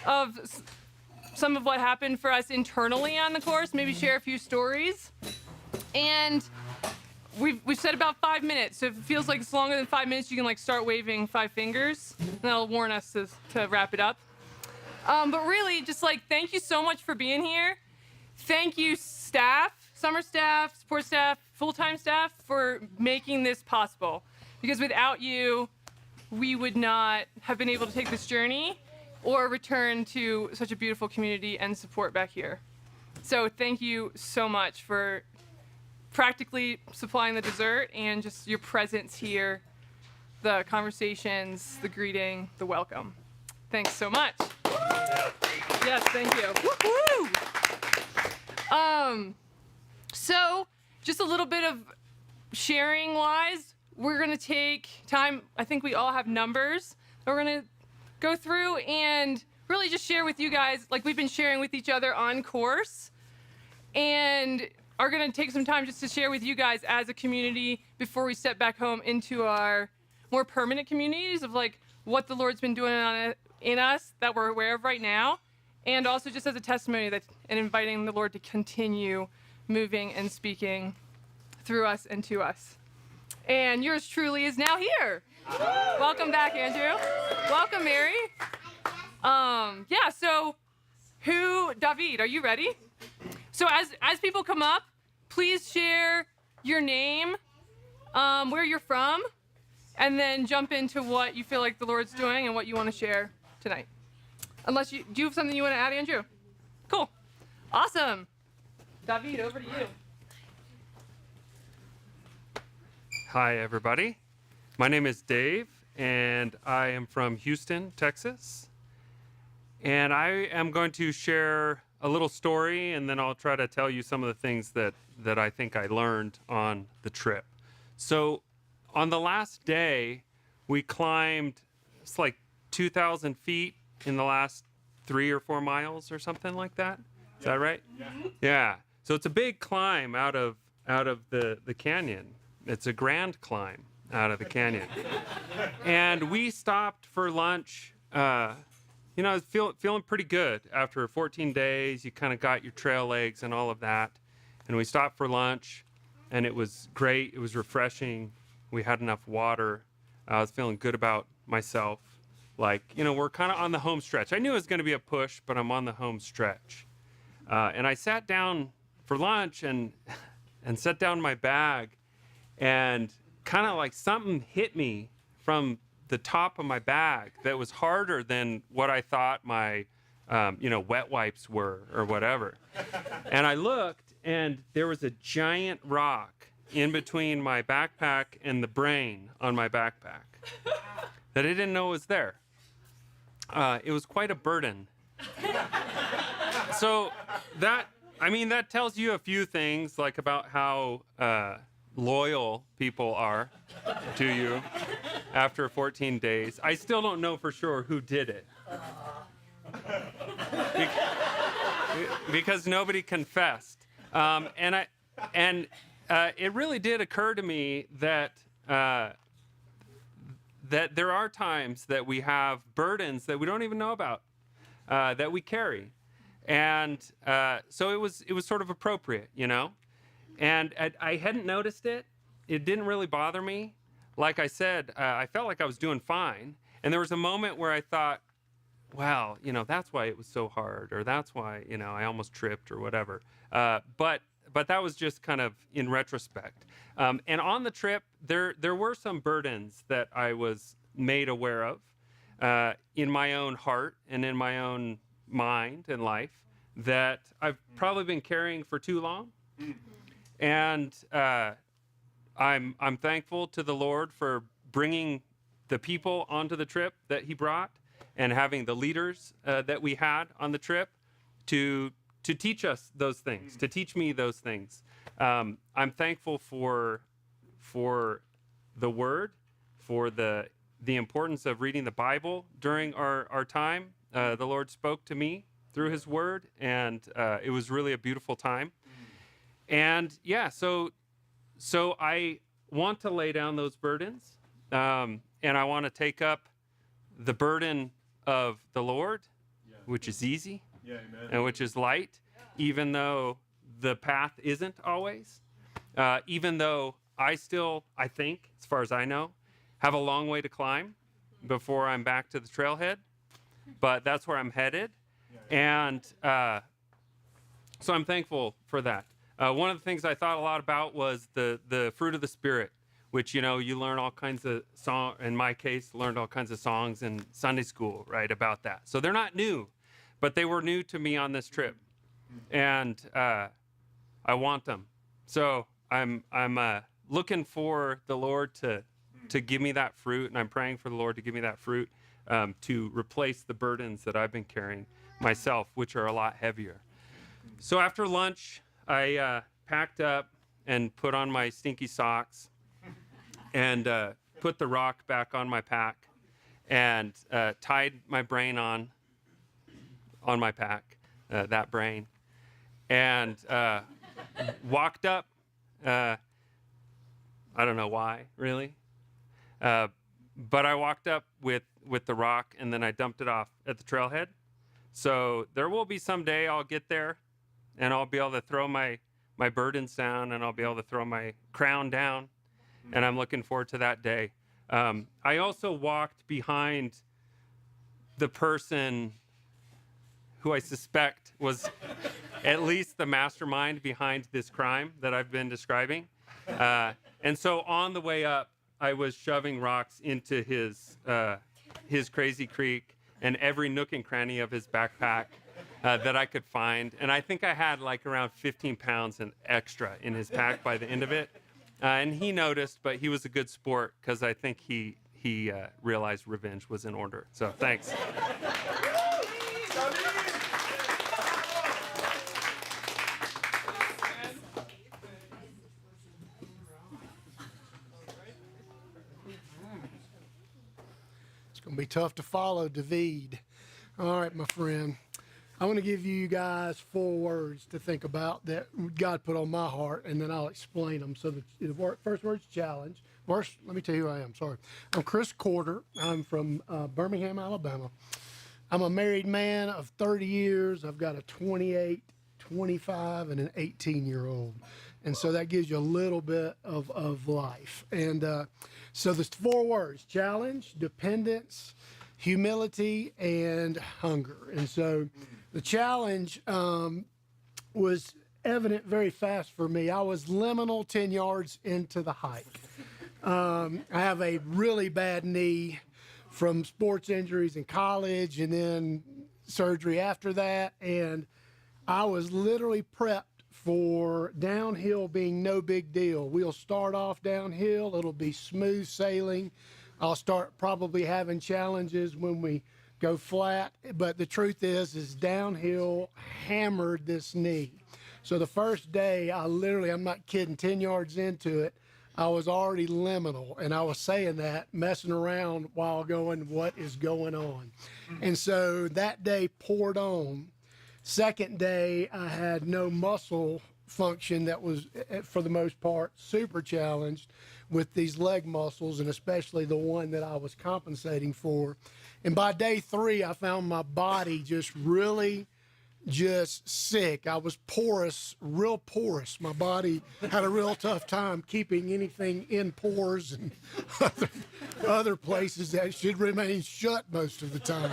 of some of what happened for us internally on the course, maybe share a few stories. And we've said about 5 minutes, so if it feels like it's longer than 5 minutes, you can like start waving 5 fingers, and that'll warn us to wrap it up. But really, just like, thank you so much for being here. Thank you, staff, summer staff, support staff, full-time staff, for making this possible. Because without you, we would not have been able to take this journey or return to such a beautiful community and support back here. So thank you so much for practically supplying the dessert and just your presence here, the conversations, the greeting, the welcome. Thanks so much. Yes, thank you. Woo-hoo! So just a little bit of sharing wise, we're gonna take time. I think we all have numbers that we're gonna go through and really just share with you guys, like we've been sharing with each other on course, and are gonna take some time just to share with you guys as a community before we step back home into our more permanent communities of like what the Lord's been doing in us that we're aware of right now, and also just as a testimony that and inviting the Lord to continue moving and speaking through us and to us. And yours truly is now here. Welcome back, Andrew. Welcome, Mary. So David, are you ready? So as people come up, please share your name, where you're from, and then jump into what you feel like the Lord's doing and what you want to share tonight. Do you have something you want to add, Andrew? Cool. Awesome. David, over to you. Hi, everybody. My name is Dave, and I am from Houston, Texas. And I am going to share a little story, and then I'll try to tell you some of the things that I think I learned on the trip. So on the last day, we climbed, it's like 2,000 feet in the last 3 or 4 miles or something like that. Is that right? Yeah. So it's a big climb out of the canyon. It's a grand climb out of the canyon. And we stopped for lunch. I was feeling pretty good after 14 days. You kind of got your trail legs and all of that. And we stopped for lunch, and it was great. It was refreshing. We had enough water. I was feeling good about myself. Like, we're kind of on the home stretch. I knew it was going to be a push, but I'm on the home stretch. And I sat down for lunch and set down my bag, and kind of like something hit me from the top of my bag that was harder than what I thought my, wet wipes were or whatever. And I looked, and there was a giant rock in between my backpack and the brain on my backpack that I didn't know was there. It was quite a burden. So that tells you a few things, like about how loyal people are to you after 14 days. I still don't know for sure who did it. Because nobody confessed. And it really did occur to me that there are times that we have burdens that we don't even know about, that we carry. And so it was sort of appropriate, And I hadn't noticed it. It didn't really bother me. Like I said, I felt like I was doing fine. And there was a moment where I thought, well, that's why it was so hard, or that's why, I almost tripped or whatever. But that was just kind of in retrospect. And on the trip, there were some burdens that I was made aware of in my own heart and in my own mind and life that I've probably been carrying for too long. And I'm thankful to the Lord for bringing the people onto the trip that he brought, and having the leaders that we had on the trip to teach us those things, to teach me those things. I'm thankful for the Word, for the importance of reading the Bible during our time. The Lord spoke to me through his Word, and it was really a beautiful time. And yeah, so I want to lay down those burdens, and I want to take up the burden of the Lord, which is easy, Yeah, amen. and which is light, even though the path isn't always. Even though I think, as far as I know, have a long way to climb before I'm back to the trailhead, but that's where I'm headed. And so I'm thankful for that. One of the things I thought a lot about was the fruit of the Spirit, which, you learn all kinds of in my case, learned all kinds of songs in Sunday school, right, about that. So they're not new, but they were new to me on this trip. And I want them. So I'm looking for the Lord to give me that fruit, and I'm praying for the Lord to give me that fruit to replace the burdens that I've been carrying myself, which are a lot heavier. So after lunch, I packed up and put on my stinky socks and put the rock back on my pack and tied my brain on my pack, that brain, and walked up. I don't know why, really. But I walked up with the rock, and then I dumped it off at the trailhead. So there will be some day I'll get there, and I'll be able to throw my burdens down, and I'll be able to throw my crown down, and I'm looking forward to that day. I also walked behind the person who I suspect was at least the mastermind behind this crime that I've been describing. And so on the way up, I was shoving rocks into his crazy creek and every nook and cranny of his backpack that I could find. And I think I had like around 15 pounds and extra in his pack by the end of it. And he noticed, but he was a good sport because I think he realized revenge was in order. So thanks. It's going to be tough to follow, David. All right, my friend. I want to give you guys 4 words to think about that God put on my heart, and then I'll explain them. So the first word's challenge. First, let me tell you who I am. Sorry. I'm Chris Corder. I'm from Birmingham, Alabama. I'm a married man of 30 years. I've got a 28, 25, and an 18-year-old. And so that gives you a little bit of life. And so there's 4 words: challenge, dependence, humility, and hunger. And so the challenge was evident very fast for me. I was liminal 10 yards into the hike. I have a really bad knee from sports injuries in college and then surgery after that. And I was literally prepped for downhill being no big deal. We'll start off downhill. It'll be smooth sailing. I'll start probably having challenges when we go flat. But the truth is downhill hammered this knee. So the first day, I'm not kidding, 10 yards into it, I was already liminal, and I was saying that, messing around while going, what is going on? And so that day poured on. Second day, I had no muscle function that was, for the most part, super challenged with these leg muscles, and especially the one that I was compensating for. And by day 3, I found my body just really sick. I was porous, real porous. My body had a real tough time keeping anything in pores and other places that should remain shut most of the time.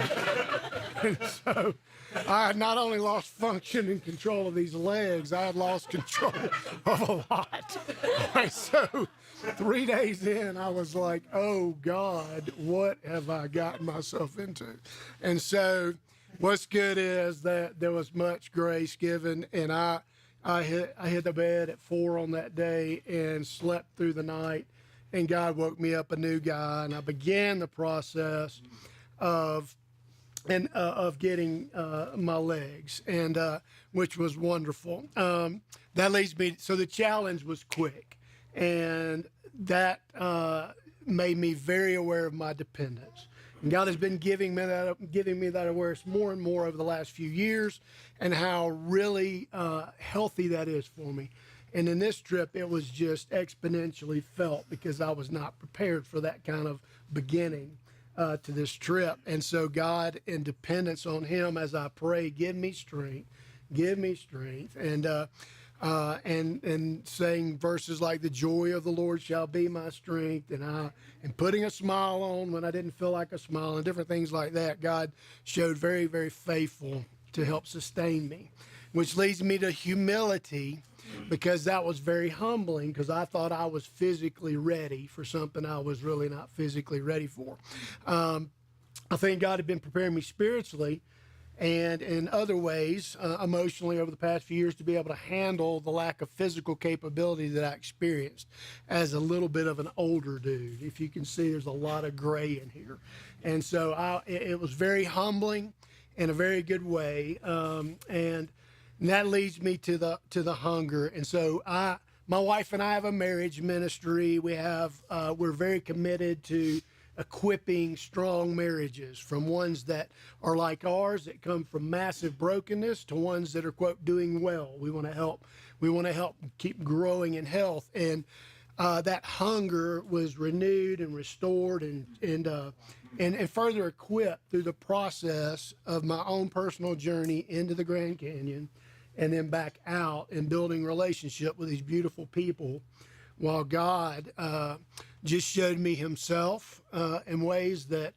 And so I had not only lost function and control of these legs, I had lost control of a lot. And so 3 days in, I was like, oh God, what have I gotten myself into? And so what's good is that there was much grace given, and I hit the bed at 4 on that day and slept through the night, and God woke me up a new guy, and I began the process of getting my legs, and which was wonderful. That leads me, so the challenge was quick, and that made me very aware of my dependence. And God has been giving me that awareness more and more over the last few years, and how really healthy that is for me. And in this trip, it was just exponentially felt because I was not prepared for that kind of beginning. to this trip. And so God, in dependence on him as I pray, give me strength, and saying verses like the joy of the Lord shall be my strength, and putting a smile on when I didn't feel like a smile, and different things like that. God showed very, very faithful to help sustain me, which leads me to humility, because that was very humbling, because I thought I was physically ready for something I was really not physically ready for. I think God had been preparing me spiritually and in other ways, emotionally, over the past few years, to be able to handle the lack of physical capability that I experienced as a little bit of an older dude. If you can see, there's a lot of gray in here. And so it was very humbling in a very good way. And that leads me to the hunger. And so my wife and I have a marriage ministry. We're very committed to equipping strong marriages, from ones that are like ours that come from massive brokenness to ones that are, quote, doing well. We want to help keep growing in health. And that hunger was renewed and restored and further equipped through the process of my own personal journey into the Grand Canyon and then back out and building relationship with these beautiful people, while God just showed me himself in ways that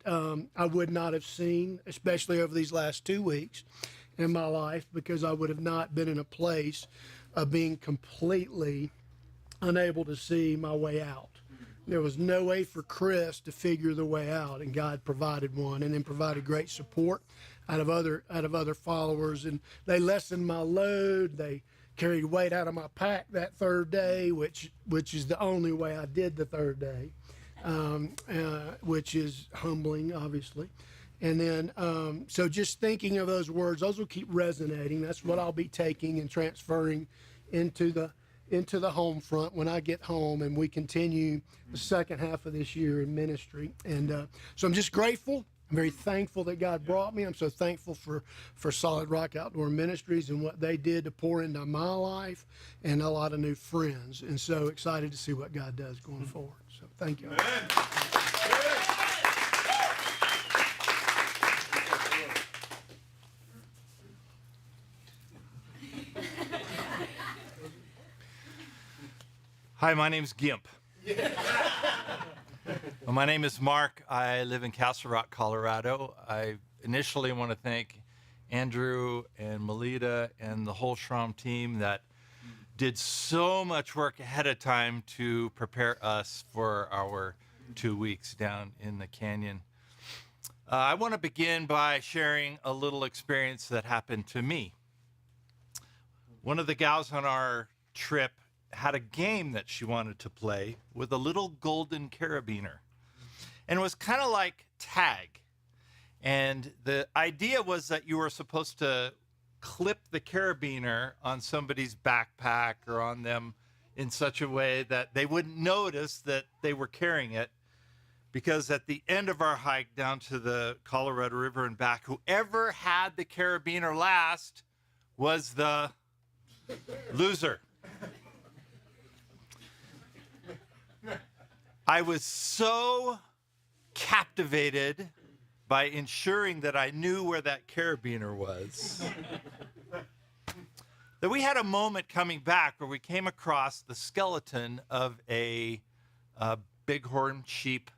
I would not have seen, especially over these last 2 weeks in my life, because I would have not been in a place of being completely unable to see my way out. There was no way for Chris to figure the way out, and God provided one, and then provided great support out of other followers, and they lessened my load. They carried weight out of my pack that third day, which is the only way I did the third day, which is humbling, obviously. And then, so just thinking of those words, those will keep resonating. That's what I'll be taking and transferring into the home front when I get home and we continue the second half of this year in ministry. And so I'm just grateful. I'm very thankful that God brought me. I'm so thankful for Solid Rock Outdoor Ministries and what they did to pour into my life, and a lot of new friends. And so excited to see what God does going forward. So thank you. Hi, my name's Gimp. Well, my name is Mark. I live in Castle Rock, Colorado. I initially want to thank Andrew and Melita and the whole SROM team that did so much work ahead of time to prepare us for our 2 weeks down in the canyon. I want to begin by sharing a little experience that happened to me. One of the gals on our trip had a game that she wanted to play with a little golden carabiner. And it was kind of like tag. And the idea was that you were supposed to clip the carabiner on somebody's backpack or on them in such a way that they wouldn't notice that they were carrying it. Because at the end of our hike down to the Colorado River and back, whoever had the carabiner last was the loser. I was so captivated by ensuring that I knew where that carabiner was that we had a moment coming back where we came across the skeleton of a bighorn sheep,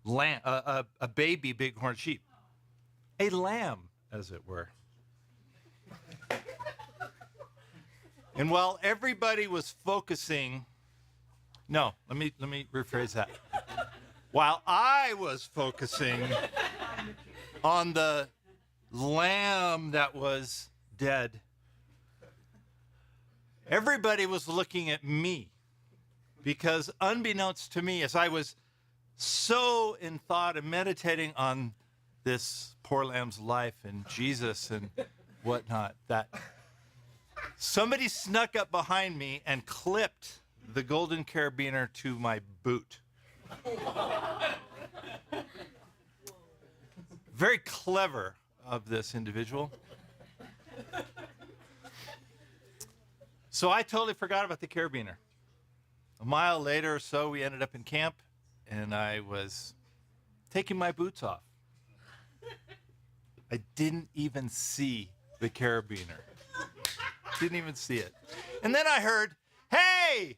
lamb, a baby bighorn sheep, a lamb, as it were. And while everybody was focusing, no, let me rephrase that. While I was focusing on the lamb that was dead, everybody was looking at me, because unbeknownst to me, as I was so in thought and meditating on this poor lamb's life and Jesus and whatnot, that somebody snuck up behind me and clipped the golden carabiner to my boot. Very clever of this individual. So I totally forgot about the carabiner. A mile later or so, we ended up in camp, and I was taking my boots off. I didn't even see the carabiner. Didn't even see it. And then I heard, "Hey,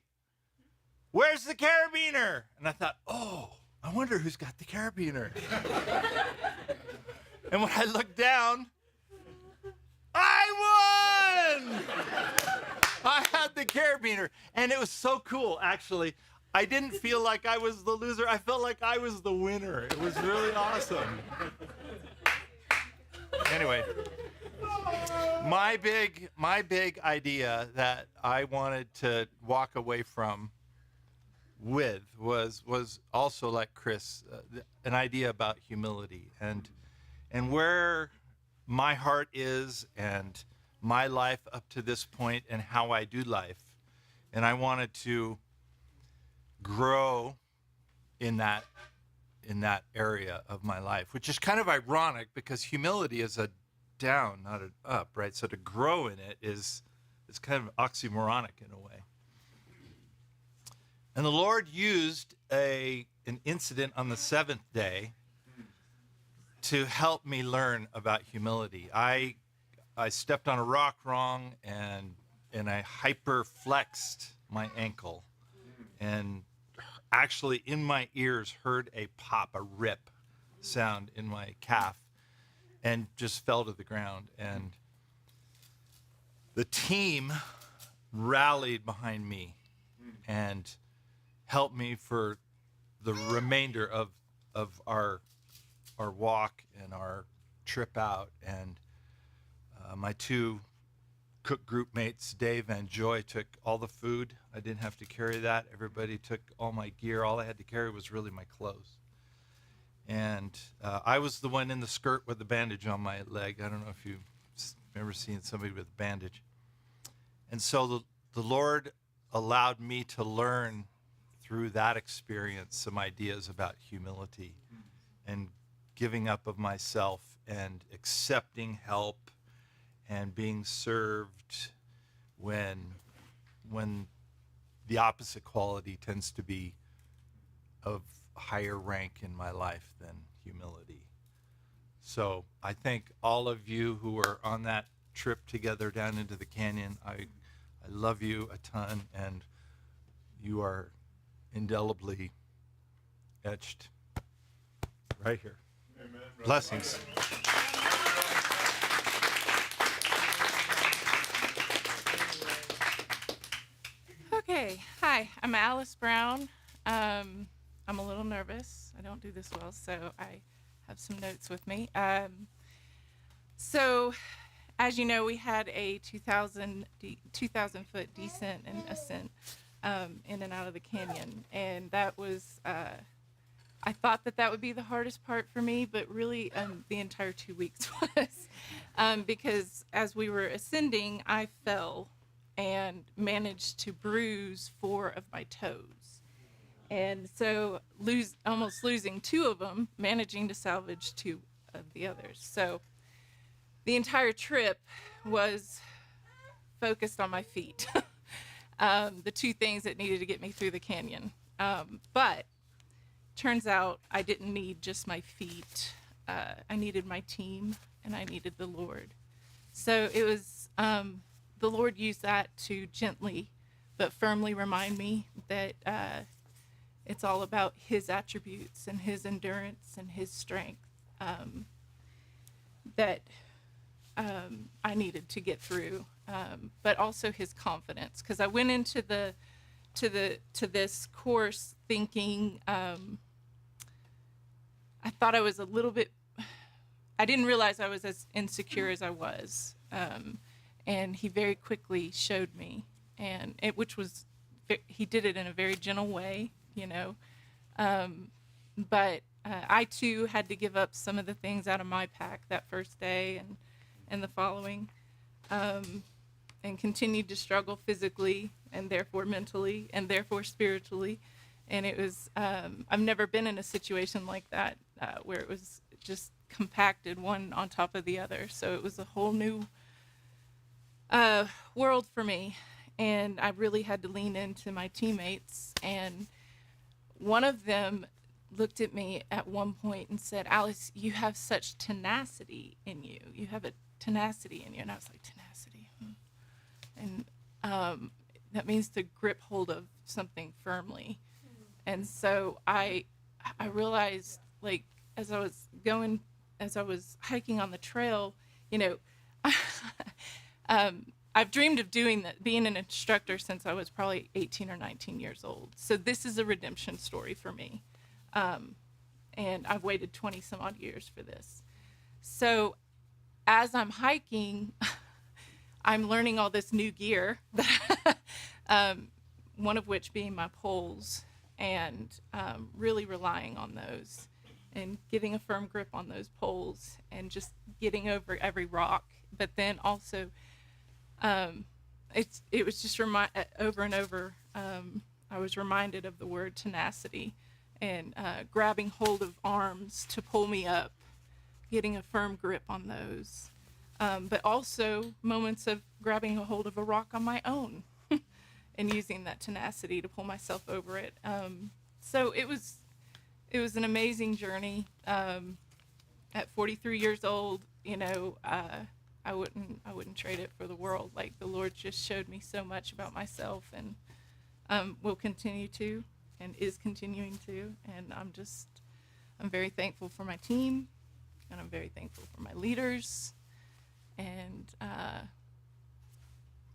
where's the carabiner?" And I thought, "Oh, I wonder who's got the carabiner." And when I looked down, I won! I had the carabiner. And it was so cool, actually. I didn't feel like I was the loser. I felt like I was the winner. It was really awesome. Anyway, my big idea that I wanted to walk away from with was also like Chris, an idea about humility and where my heart is and my life up to this point and how I do life. And I wanted to grow in that area of my life, which is kind of ironic because humility is a down, not an up, right? So to grow in it is kind of oxymoronic in a way. And the Lord used an incident on the seventh day to help me learn about humility. I stepped on a rock wrong and I hyperflexed my ankle and actually in my ears heard a pop, a rip sound in my calf and just fell to the ground. And the team rallied behind me and helped me for the remainder of our walk and our trip out. And my two cook group mates, Dave and Joy, took all the food. I didn't have to carry that. Everybody took all my gear. All I had to carry was really my clothes. And I was the one in the skirt with the bandage on my leg. I don't know if you've ever seen somebody with a bandage. And so the Lord allowed me to learn through that experience some ideas about humility and giving up of myself and accepting help and being served when the opposite quality tends to be of higher rank in my life than humility. So I thank all of you who were on that trip together down into the canyon. I love you a ton, and you are indelibly etched right here. Amen. Blessings. Okay, hi, I'm Alice Brown. I'm a little nervous. I don't do this well, so I have some notes with me. So, as you know, we had a 2,000 foot descent and ascent in and out of the canyon, and that was, I thought that would be the hardest part for me, but really the entire 2 weeks was, because as we were ascending, I fell and managed to bruise 4 of my toes. And so almost losing 2 of them, managing to salvage 2 of the others. So the entire trip was focused on my feet. The 2 things that needed to get me through the canyon. But turns out I didn't need just my feet. I needed my team and I needed the Lord. So it was, the Lord used that to gently but firmly remind me that it's all about his attributes and his endurance and his strength that I needed to get through, but also his confidence. Because I went into this course thinking I thought I was a little bit. I didn't realize I was as insecure as I was. And he very quickly showed me, he did it in a very gentle way, you know. But I too had to give up some of the things out of my pack that first day and the following, and continued to struggle physically and therefore mentally and therefore spiritually. And it was, I've never been in a situation like that where it was just compacted one on top of the other. So it was a whole new world for me, and I really had to lean into my teammates. And one of them looked at me at one point and said, Alice, you have such tenacity in you. You have a tenacity in you. And I was like, tenacity? And that means to grip hold of something firmly. And so I realized, like, as I was hiking on the trail, you know, I've dreamed of doing that, being an instructor since I was probably 18 or 19 years old. So this is a redemption story for me. And I've waited 20 some odd years for this. So as I'm hiking, I'm learning all this new gear, one of which being my poles, and really relying on those and getting a firm grip on those poles and just getting over every rock. But then also, it was just over and over, I was reminded of the word tenacity and grabbing hold of arms to pull me up, getting a firm grip on those. But also moments of grabbing a hold of a rock on my own and using that tenacity to pull myself over it. So it was an amazing journey. At 43 years old, you know, I wouldn't trade it for the world. Like, the Lord just showed me so much about myself, and will continue to, and is continuing to. And I'm very thankful for my team, and I'm very thankful for my leaders. And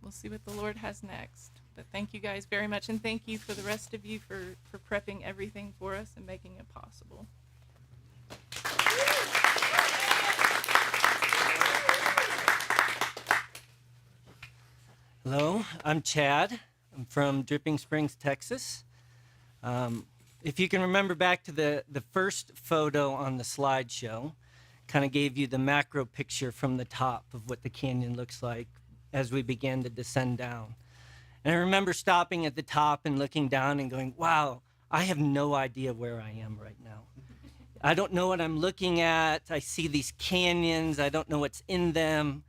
we'll see what the Lord has next. But thank you guys very much, and thank you for the rest of you for prepping everything for us and making it possible. Hello, I'm Chad. I'm from Dripping Springs, Texas. If you can remember back to the first photo on the slideshow, kind of gave you the macro picture from the top of what the canyon looks like as we began to descend down. And I remember stopping at the top and looking down and going, wow, I have no idea where I am right now. I don't know what I'm looking at. I see these canyons. I don't know what's in them.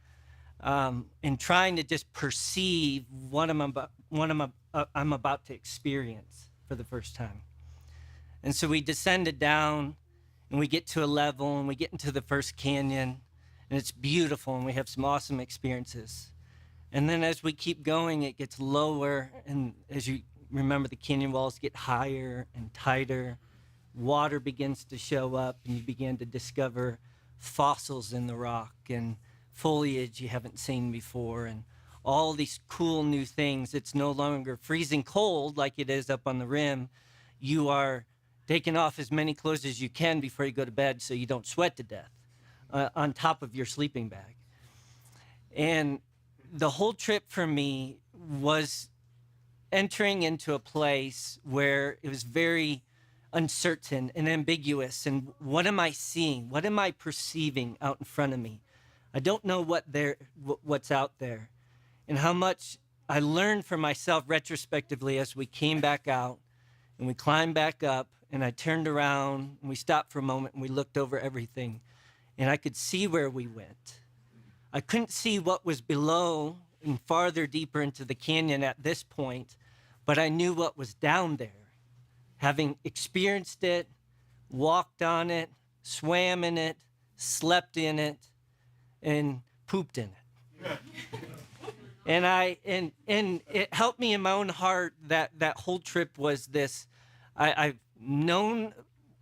And trying to just perceive what I'm about to experience for the first time. And so we descended down, and we get to a level, and we get into the first canyon, and it's beautiful, and we have some awesome experiences. And then as we keep going, it gets lower, and as you remember, the canyon walls get higher and tighter. Water begins to show up, and you begin to discover fossils in the rock and foliage you haven't seen before, and all these cool new things. It's no longer freezing cold like it is up on the rim. You are taking off as many clothes as you can before you go to bed so you don't sweat to death on top of your sleeping bag. And the whole trip for me was entering into a place where it was very uncertain and ambiguous. And what am I seeing? What am I perceiving out in front of me? I don't know what's out there. And how much I learned for myself retrospectively as we came back out and we climbed back up, and I turned around and we stopped for a moment and we looked over everything, and I could see where we went. I couldn't see what was below and farther deeper into the canyon at this point, but I knew what was down there. Having experienced it, walked on it, swam in it, slept in it, and pooped in it. And it helped me in my own heart that whole trip was this. I've known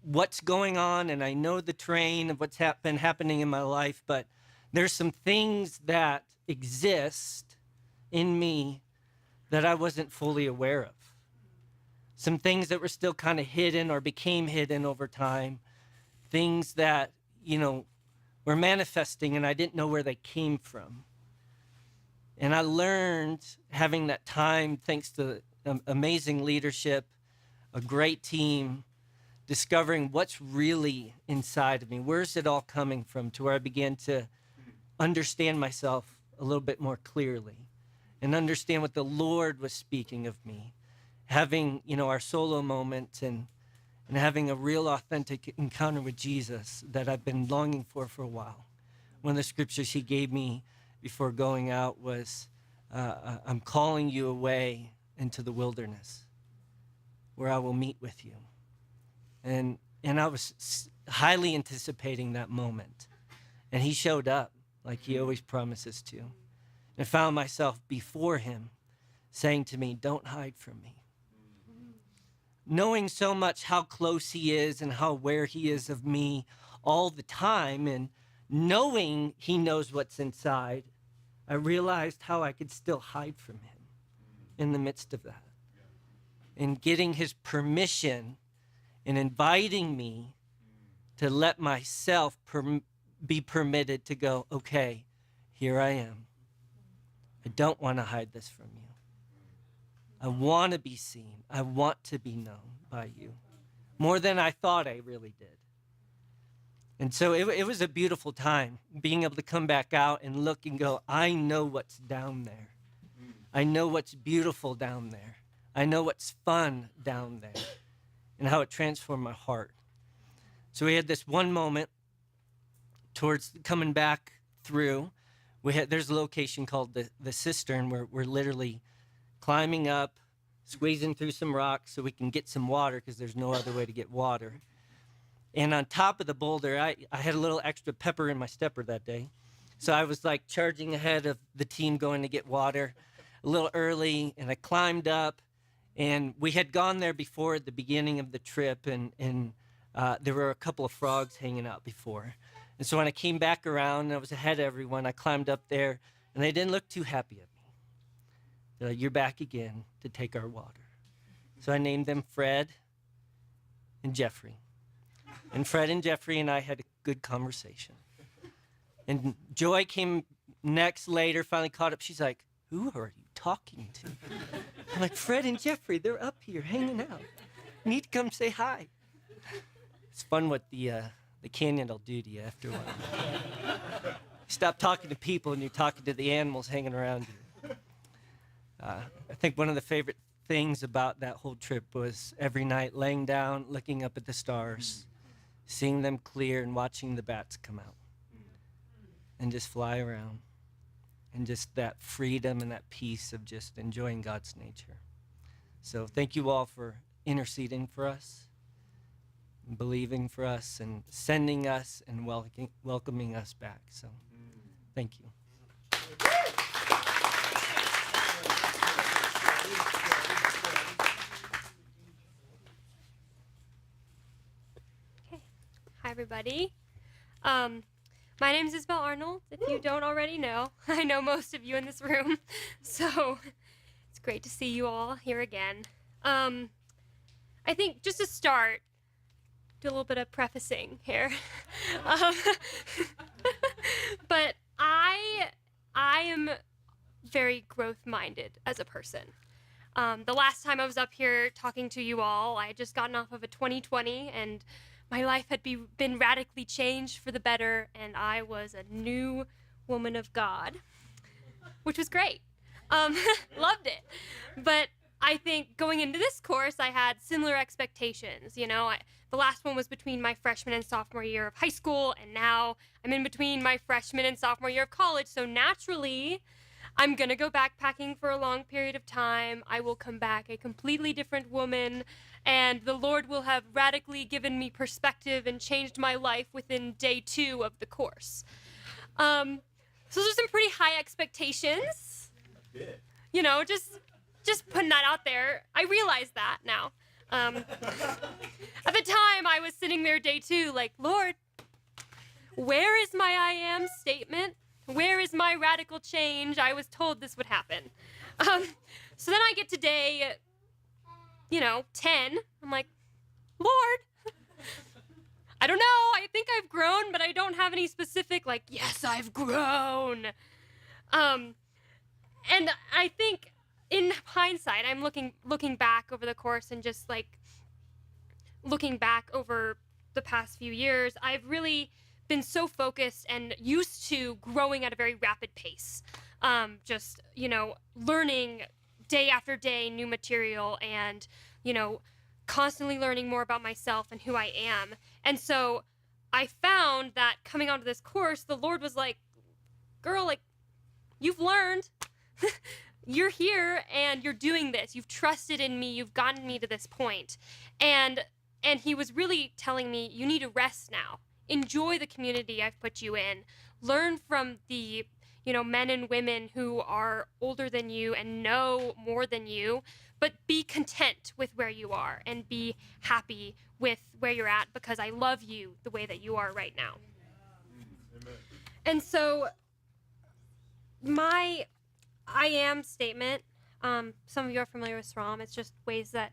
what's going on, and I know the terrain of what's been happening in my life, but there's some things that exist in me that I wasn't fully aware of. Some things that were still kind of hidden or became hidden over time. Things that, were manifesting, and I didn't know where they came from. And I learned, having that time, thanks to amazing leadership, a great team, discovering what's really inside of me. Where's it all coming from? To where I began to understand myself a little bit more clearly and understand what the Lord was speaking of me. Having, our solo moment and having a real authentic encounter with Jesus that I've been longing for a while. One of the scriptures he gave me before going out was, I'm calling you away into the wilderness where I will meet with you. And and I was highly anticipating that moment. And he showed up like he always promises to. And I found myself before him saying to me, don't hide from me. Knowing so much how close he is and how aware he is of me all the time, and knowing he knows what's inside, I realized how I could still hide from him in the midst of that. And getting his permission and inviting me to let myself be permitted to go, okay, here I am. I don't want to hide this from you. I want to be seen. I want to be known by you more than I thought I really did. And so it was a beautiful time being able to come back out and look and go, I know what's down there. I know what's beautiful down there. I know what's fun down there, and how it transformed my heart. So we had this one moment towards coming back through. There's a location called the cistern where we're literally climbing up, squeezing through some rocks so we can get some water because there's no other way to get water. And on top of the boulder, I had a little extra pepper in my stepper that day. So I was like charging ahead of the team going to get water a little early, and I climbed up, and we had gone there before at the beginning of the trip, and there were a couple of frogs hanging out before. And so when I came back around and I was ahead of everyone, I climbed up there, and they didn't look too happy at me. They're like, you're back again to take our water. So I named them Fred and Jeffrey. And Fred and Jeffrey and I had a good conversation. And Joy came next later, finally caught up. She's like, who are you talking to? I'm like, Fred and Jeffrey, they're up here hanging out. You need to come say hi. It's fun what the canyon will do to you after a while. Stop talking to people and you're talking to the animals hanging around you. I think one of the favorite things about that whole trip was every night laying down, looking up at the stars, seeing them clear and watching the bats come out and just fly around, and just that freedom and that peace of just enjoying God's nature. So thank you all for interceding for us, believing for us, and sending us and welcoming us back. So thank you. Hi, everybody. My name is Isabel Arnold, if you don't already know. I know most of you in this room, so it's great to see you all here again. I think just to start, do a little bit of prefacing here. But I am very growth-minded as a person. The last time I was up here talking to you all, I had just gotten off of a 2020, and my life had been radically changed for the better, and I was a new woman of God, which was great. Loved it. But I think going into this course, I had similar expectations. You know, the last one was between my freshman and sophomore year of high school, and now I'm in between my freshman and sophomore year of college. So naturally, I'm going to go backpacking for a long period of time. I will come back a completely different woman, and the Lord will have radically given me perspective and changed my life within day 2 of the course. So those are some pretty high expectations. You know, just putting that out there. I realize that now. At the time, I was sitting there day 2 like, Lord, where is my I am statement? Where is my radical change? I was told this would happen. So then I get to day, 10. I'm like, Lord, I don't know. I think I've grown, but I don't have any specific, like, yes, I've grown. And I think in hindsight, I'm looking back over the course and just like looking back over the past few years, I've really been so focused and used to growing at a very rapid pace. Just, learning day after day new material and, constantly learning more about myself and who I am. And so I found that coming onto this course, the Lord was like, girl, like, you've learned. You're here and you're doing this. You've trusted in me. You've gotten me to this point. And And he was really telling me, you need to rest now. Enjoy the community I've put you in. Learn from the, men and women who are older than you and know more than you, but be content with where you are and be happy with where you're at, because I love you the way that you are right now. Amen. And so my I am statement, some of you are familiar with SROM. It's just ways that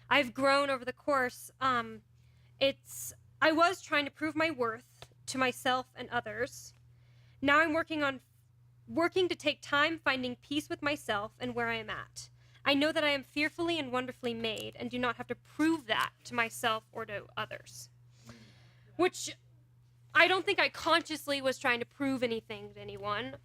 I've grown over the course. I was trying to prove my worth to myself and others. Now I'm working to take time finding peace with myself and where I am at. I know that I am fearfully and wonderfully made and do not have to prove that to myself or to others. Which I don't think I consciously was trying to prove anything to anyone.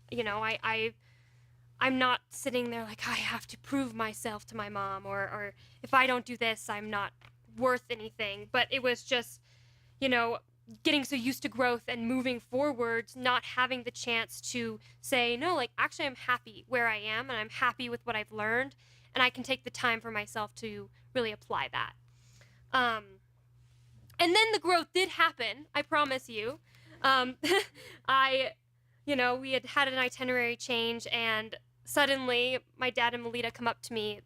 I'm not sitting there like, I have to prove myself to my mom, or if I don't do this, I'm not worth anything. But it was just, getting so used to growth and moving forwards, not having the chance to say, no, like, actually, I'm happy where I am, and I'm happy with what I've learned, and I can take the time for myself to really apply that. And then the growth did happen, I promise you. We had an itinerary change, and suddenly my dad and Melita come up to me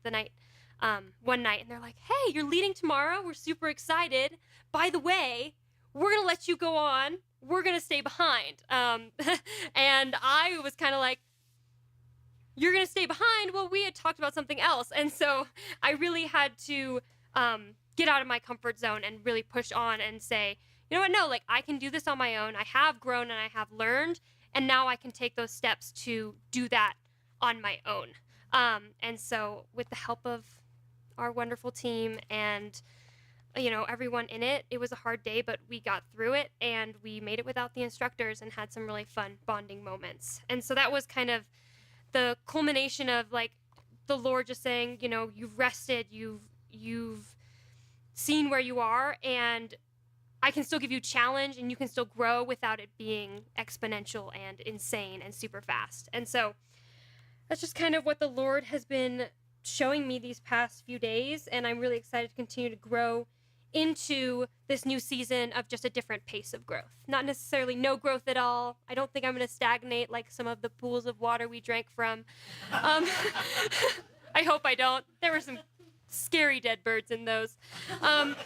one night, and they're like, hey, you're leading tomorrow. We're super excited. By the way, we're going to let you go on. We're going to stay behind. And I was kind of like, you're going to stay behind? Well, we had talked about something else. And so I really had to get out of my comfort zone and really push on and say, you know what, no, like, I can do this on my own. I have grown and I have learned, and now I can take those steps to do that on my own. And so with the help of our wonderful team and, everyone in it, it was a hard day, but we got through it, and we made it without the instructors and had some really fun bonding moments. And so that was kind of the culmination of, like, the Lord just saying, you've rested, you've seen where you are, and I can still give you challenge, and you can still grow without it being exponential and insane and super fast. And so that's just kind of what the Lord has been showing me these past few days, and I'm really excited to continue to grow into this new season of just a different pace of growth. Not necessarily no growth at all. I don't think I'm going to stagnate like some of the pools of water we drank from. I hope I don't. There were some scary dead birds in those. But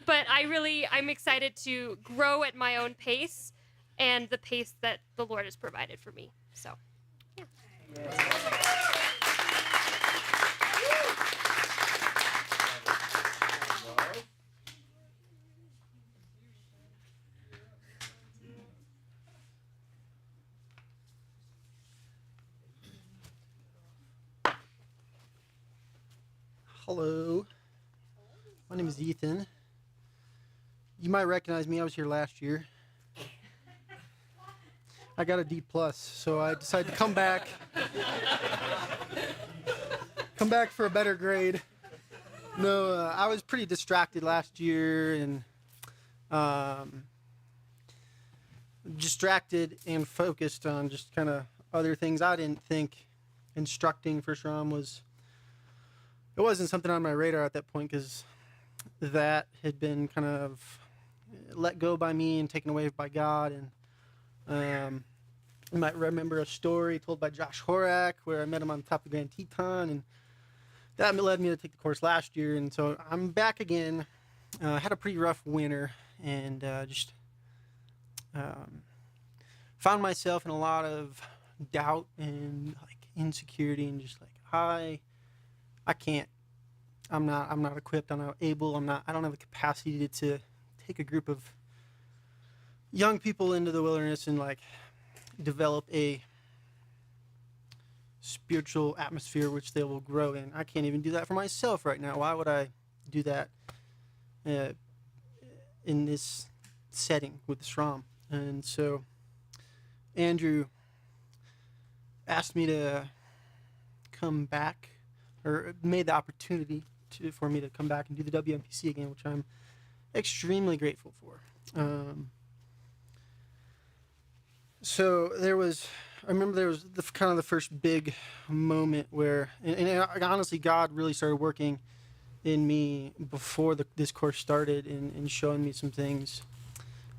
I'm excited to grow at my own pace and the pace that the Lord has provided for me. So, yeah. Hello, my name is Ethan. You might recognize me. I was here last year. I got a D+, so I decided to come back for a better grade. No, I was pretty distracted last year, and distracted and focused on just kind of other things. I didn't think instructing for SROM it wasn't something on my radar at that point, because that had been kind of let go by me and taken away by God. And you might remember a story told by Josh Horak where I met him on top of Grand Teton, and that led me to take the course last year. And so I'm back again. Had a pretty rough winter, and just found myself in a lot of doubt and like insecurity, and just like I can't. I'm not equipped. I'm not able. I don't have the capacity to take a group of young people into the wilderness and like develop a spiritual atmosphere which they will grow in. I can't even do that for myself right now. Why would I do that in this setting with the SROM? And so Andrew asked me to come back, or made the opportunity for me to come back and do the WMPC again, which I'm extremely grateful for. So I remember there was kind of the first big moment where, and honestly, God really started working in me before this course started, and showing me some things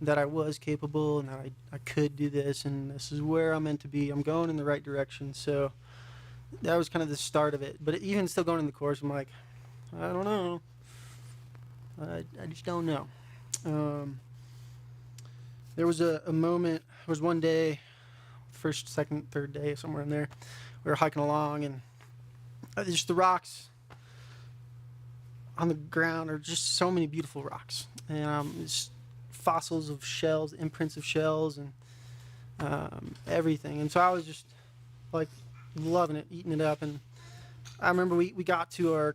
that I was capable, and that I could do this, and this is where I'm meant to be. I'm going in the right direction. So that was kind of the start of it. But even still going in the course, I'm like, I don't know. I just don't know. There was a moment, there was one day, first, second, third day, somewhere in there, we were hiking along, and just the rocks on the ground are just so many beautiful rocks. And just fossils of shells, imprints of shells, and everything. And so I was just like loving it, eating it up. And I remember we got to our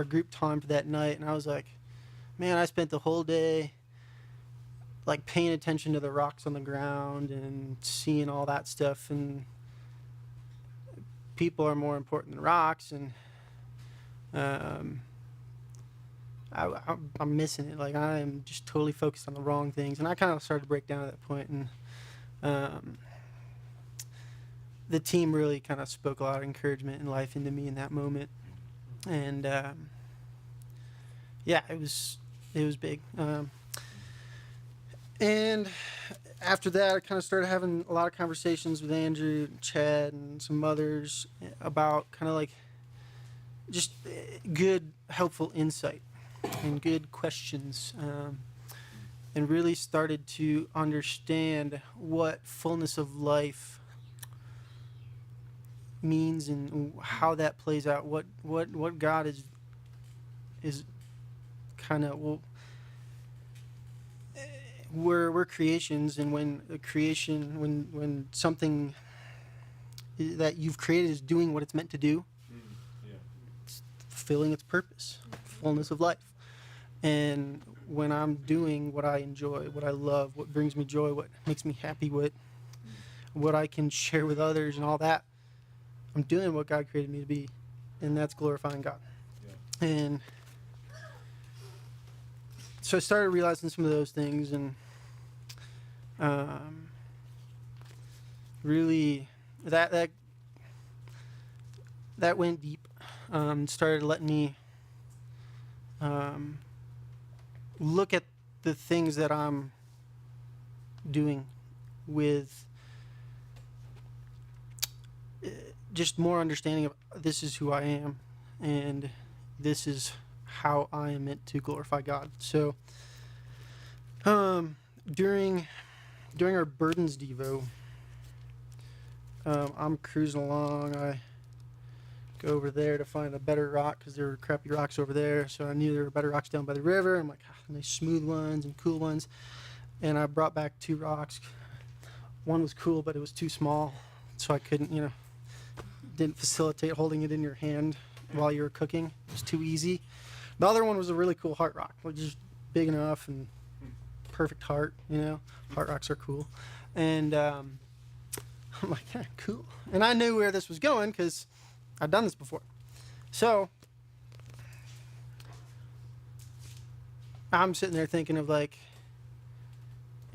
group time for that night, and I was like, man, I spent the whole day like paying attention to the rocks on the ground and seeing all that stuff, and people are more important than rocks, and I'm missing it. Like, I am just totally focused on the wrong things, and I kind of started to break down at that point. And the team really kind of spoke a lot of encouragement and life into me in that moment. And yeah, it was big. And after that, I kind of started having a lot of conversations with Andrew, Chad, and some others about kind of like just good, helpful insight and good questions, and really started to understand what fullness of life means and how that plays out. What God is kind of, well, we're creations, and when the creation, when something that you've created is doing what it's meant to do, it's fulfilling its purpose, fullness of life. And when I'm doing what I enjoy, what I love, what brings me joy, what makes me happy, what I can share with others and all that, I'm doing what God created me to be, and that's glorifying God. Yeah. And so I started realizing some of those things, and really that went deep. Started letting me look at the things that I'm doing with just more understanding of this is who I am, and this is how I am meant to glorify God. So during our burdens devo, I'm cruising along. I go over there to find a better rock because there were crappy rocks over there. So I knew there were better rocks down by the river. I'm like, nice smooth ones and cool ones. And I brought back 2 rocks. One was cool, but it was too small, so I couldn't, didn't facilitate holding it in your hand while you were cooking. It was too easy. The other one was a really cool heart rock, which is big enough and perfect heart. Heart rocks are cool. And I'm like, yeah, cool. And I knew where this was going because I've done this before. So I'm sitting there thinking of like,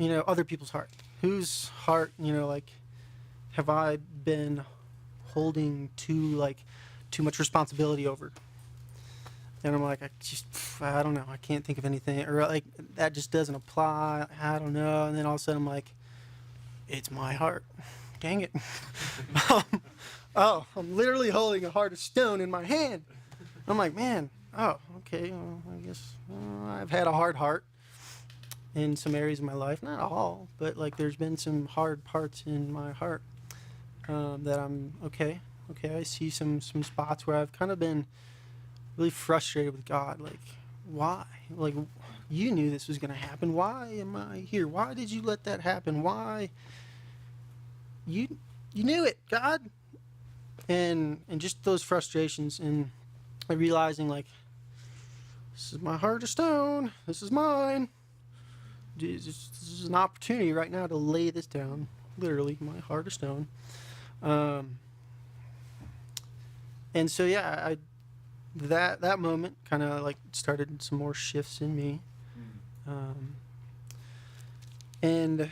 other people's heart. Whose heart, have I been holding too much responsibility over? And I'm like, I don't know. I can't think of anything. Or like, that just doesn't apply. I don't know. And then all of a sudden I'm like, it's my heart. Dang it. I'm literally holding a heart of stone in my hand. I'm like, man, okay. Well, I guess I've had a hard heart in some areas of my life. Not all, but like there's been some hard parts in my heart that I'm, okay, I see some spots where I've kind of been really frustrated with God. Like, why? Like, you knew this was going to happen. Why am I here? Why did you let that happen? Why? You knew it, God. And just those frustrations, and realizing like, this is my heart of stone. This is mine. This is an opportunity right now to lay this down. Literally, my heart of stone. And so yeah, that moment kind of like started some more shifts in me. And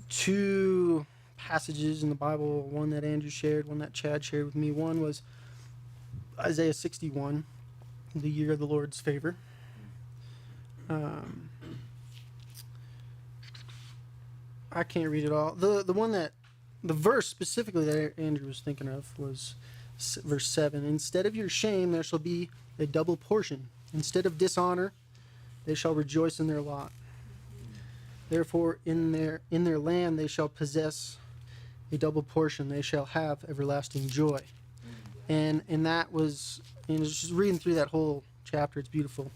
2 passages in the Bible, one that Andrew shared, one that Chad shared with me. One was Isaiah 61, the year of the Lord's favor. I can't read it all. The verse specifically that Andrew was thinking of was verse 7. Instead of your shame, there shall be a double portion. Instead of dishonor, they shall rejoice in their lot. Therefore, in their land they shall possess a double portion. They shall have everlasting joy. And that was, and just reading through that whole chapter, it's beautiful.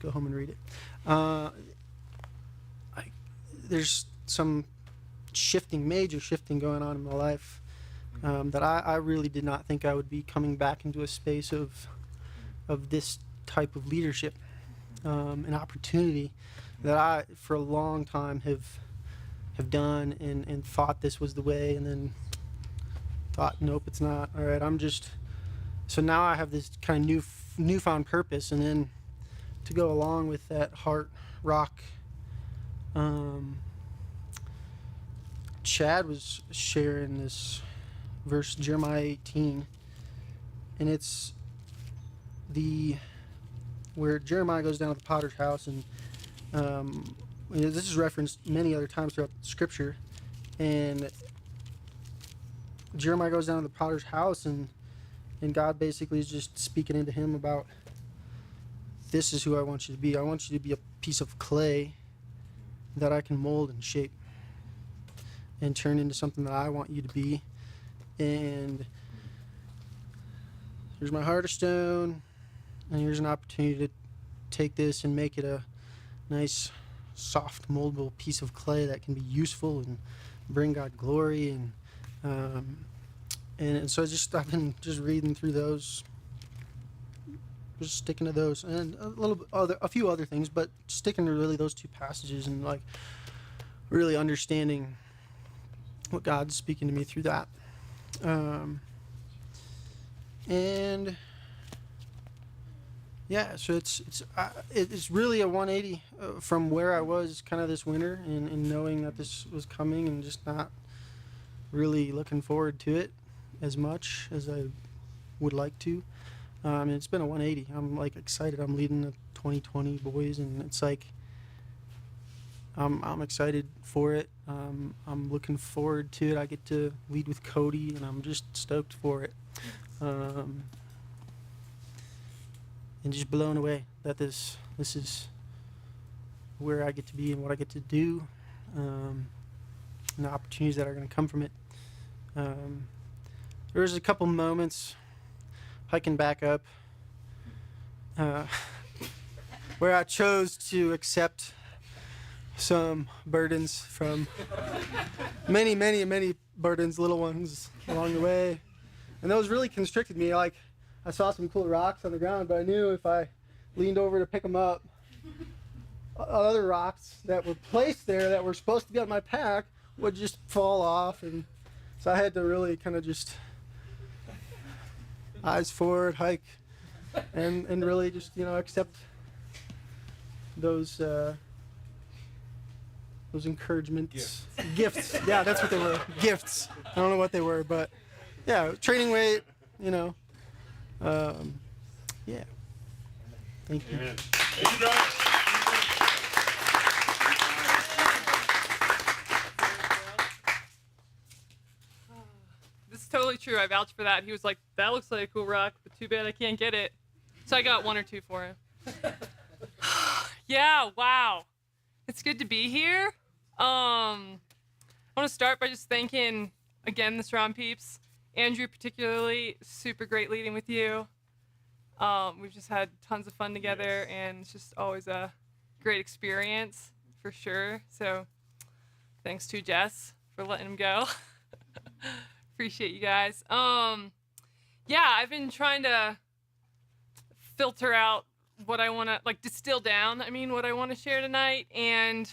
Go home and read it. There's some major shifting going on in my life that I really did not think I would be coming back into a space of this type of leadership, an opportunity that I, for a long time, have done and thought this was the way, and then thought, nope, it's not. All right, so now I have this kind of newfound purpose, and then to go along with that heart rock. Chad was sharing this verse, Jeremiah 18, and it's where Jeremiah goes down to the potter's house, and this is referenced many other times throughout Scripture, and Jeremiah goes down to the potter's house, and God basically is just speaking into him about, this is who I want you to be. I want you to be a piece of clay that I can mold and shape and turn into something that I want you to be. And here's my heart of stone, and here's an opportunity to take this and make it a nice, soft, moldable piece of clay that can be useful and bring God glory. And so I've been just reading through those, just sticking to those, and a few other things, but sticking to really those two passages, and like really understanding what God's speaking to me through that. And yeah, so it's really a 180 from where I was kind of this winter, and knowing that this was coming, and just not really looking forward to it as much as I would like to. It's been a 180. I'm like excited. I'm leading the 2020 boys, and it's like I'm excited for it. I'm looking forward to it. I get to lead with Cody, and I'm just stoked for it. And just blown away that this is where I get to be and what I get to do, and the opportunities that are going to come from it. There was a couple moments hiking back up where I chose to accept some burdens from many burdens, little ones along the way, and those really constricted me. Like, I saw some cool rocks on the ground, but I knew if I leaned over to pick them up, other rocks that were placed there that were supposed to be on my pack would just fall off, and so I had to really kind of just eyes forward, hike, and really just, accept those encouragements, gifts. Yeah, that's what they were, gifts. I don't know what they were, but yeah, training weight, yeah. Thank you. Amen. This is totally true. I vouch for that. He was like, that looks like a cool rock, but too bad I can't get it. So I got one or two for him. Yeah, wow. It's good to be here. I want to start by just thanking, again, the SROM peeps. Andrew particularly, super great leading with you. We've just had tons of fun together, and it's just always a great experience, for sure. So thanks to Jess for letting him go. Appreciate you guys. Yeah, I've been trying to filter out what I want to, distill down, what I want to share tonight. And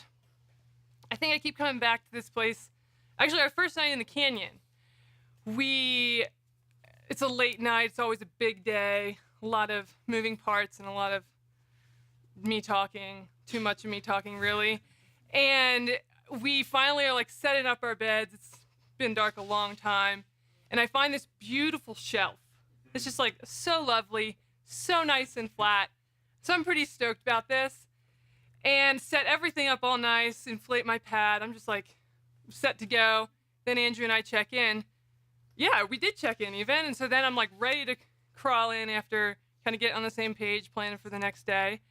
I think I keep coming back to this place. Actually, our first night in the canyon, it's a late night. It's always a big day, a lot of moving parts and a lot of me talking, too much of me talking, really. And we finally are setting up our beds. It's been dark a long time. And I find this beautiful shelf. It's just so lovely, so nice and flat. So I'm pretty stoked about this. And set everything up all nice, inflate my pad. I'm just like set to go. Then Andrew and I check in. Yeah, we did check in even. And so then I'm like ready to crawl in after kind of get on the same page, planning for the next day.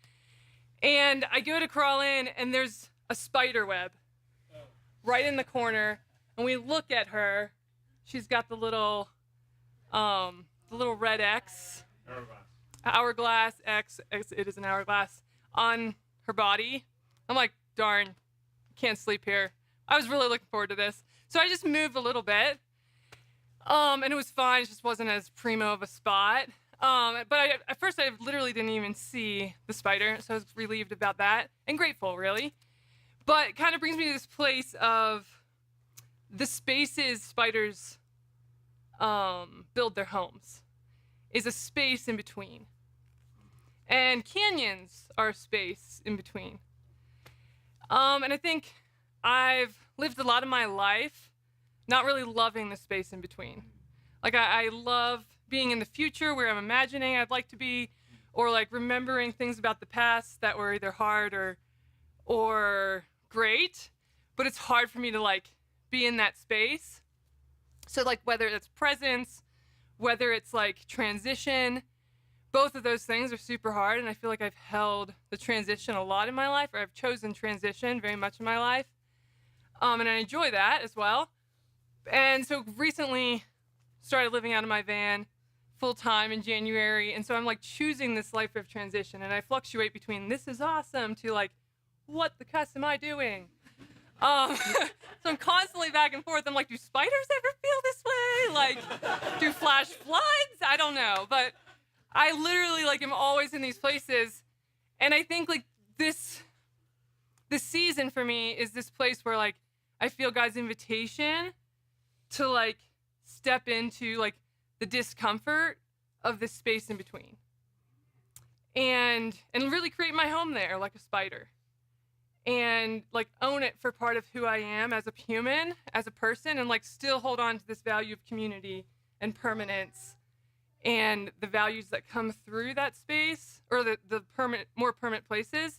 And I go to crawl in and there's a spider web right in the corner. And we look at her. She's got the little red X. Hourglass X. It is an hourglass on her body. I'm like, darn, can't sleep here. I was really looking forward to this. So I just moved a little bit. And it was fine. It just wasn't as primo of a spot. But at first I literally didn't even see the spider. So I was relieved about that and grateful, really. But it kind of brings me to this place of the spaces spiders build their homes is a space in between. And canyons are a space in between. And I think I've lived a lot of my life not really loving the space in between. Like I love being in the future where I'm imagining I'd like to be, or like remembering things about the past that were either hard or great, but it's hard for me to like be in that space. So like whether it's presence, whether it's like transition, both of those things are super hard, and I feel like I've held the transition a lot in my life, or I've chosen transition very much in my life. And I enjoy that as well. And so recently started living out of my van full time in January, and so I'm like choosing this life of transition, and I fluctuate between this is awesome to like, what the cuss am I doing? So I'm constantly back and forth. I'm like, do spiders ever feel this way? Like, do flash floods? I don't know, but I literally like am always in these places, and I think like this season for me is this place where like I feel God's invitation to like step into like the discomfort of this space in between, and really create my home there like a spider, and like own it for part of who I am as a human, as a person, and like still hold on to this value of community and permanence and the values that come through that space, or the more permanent places,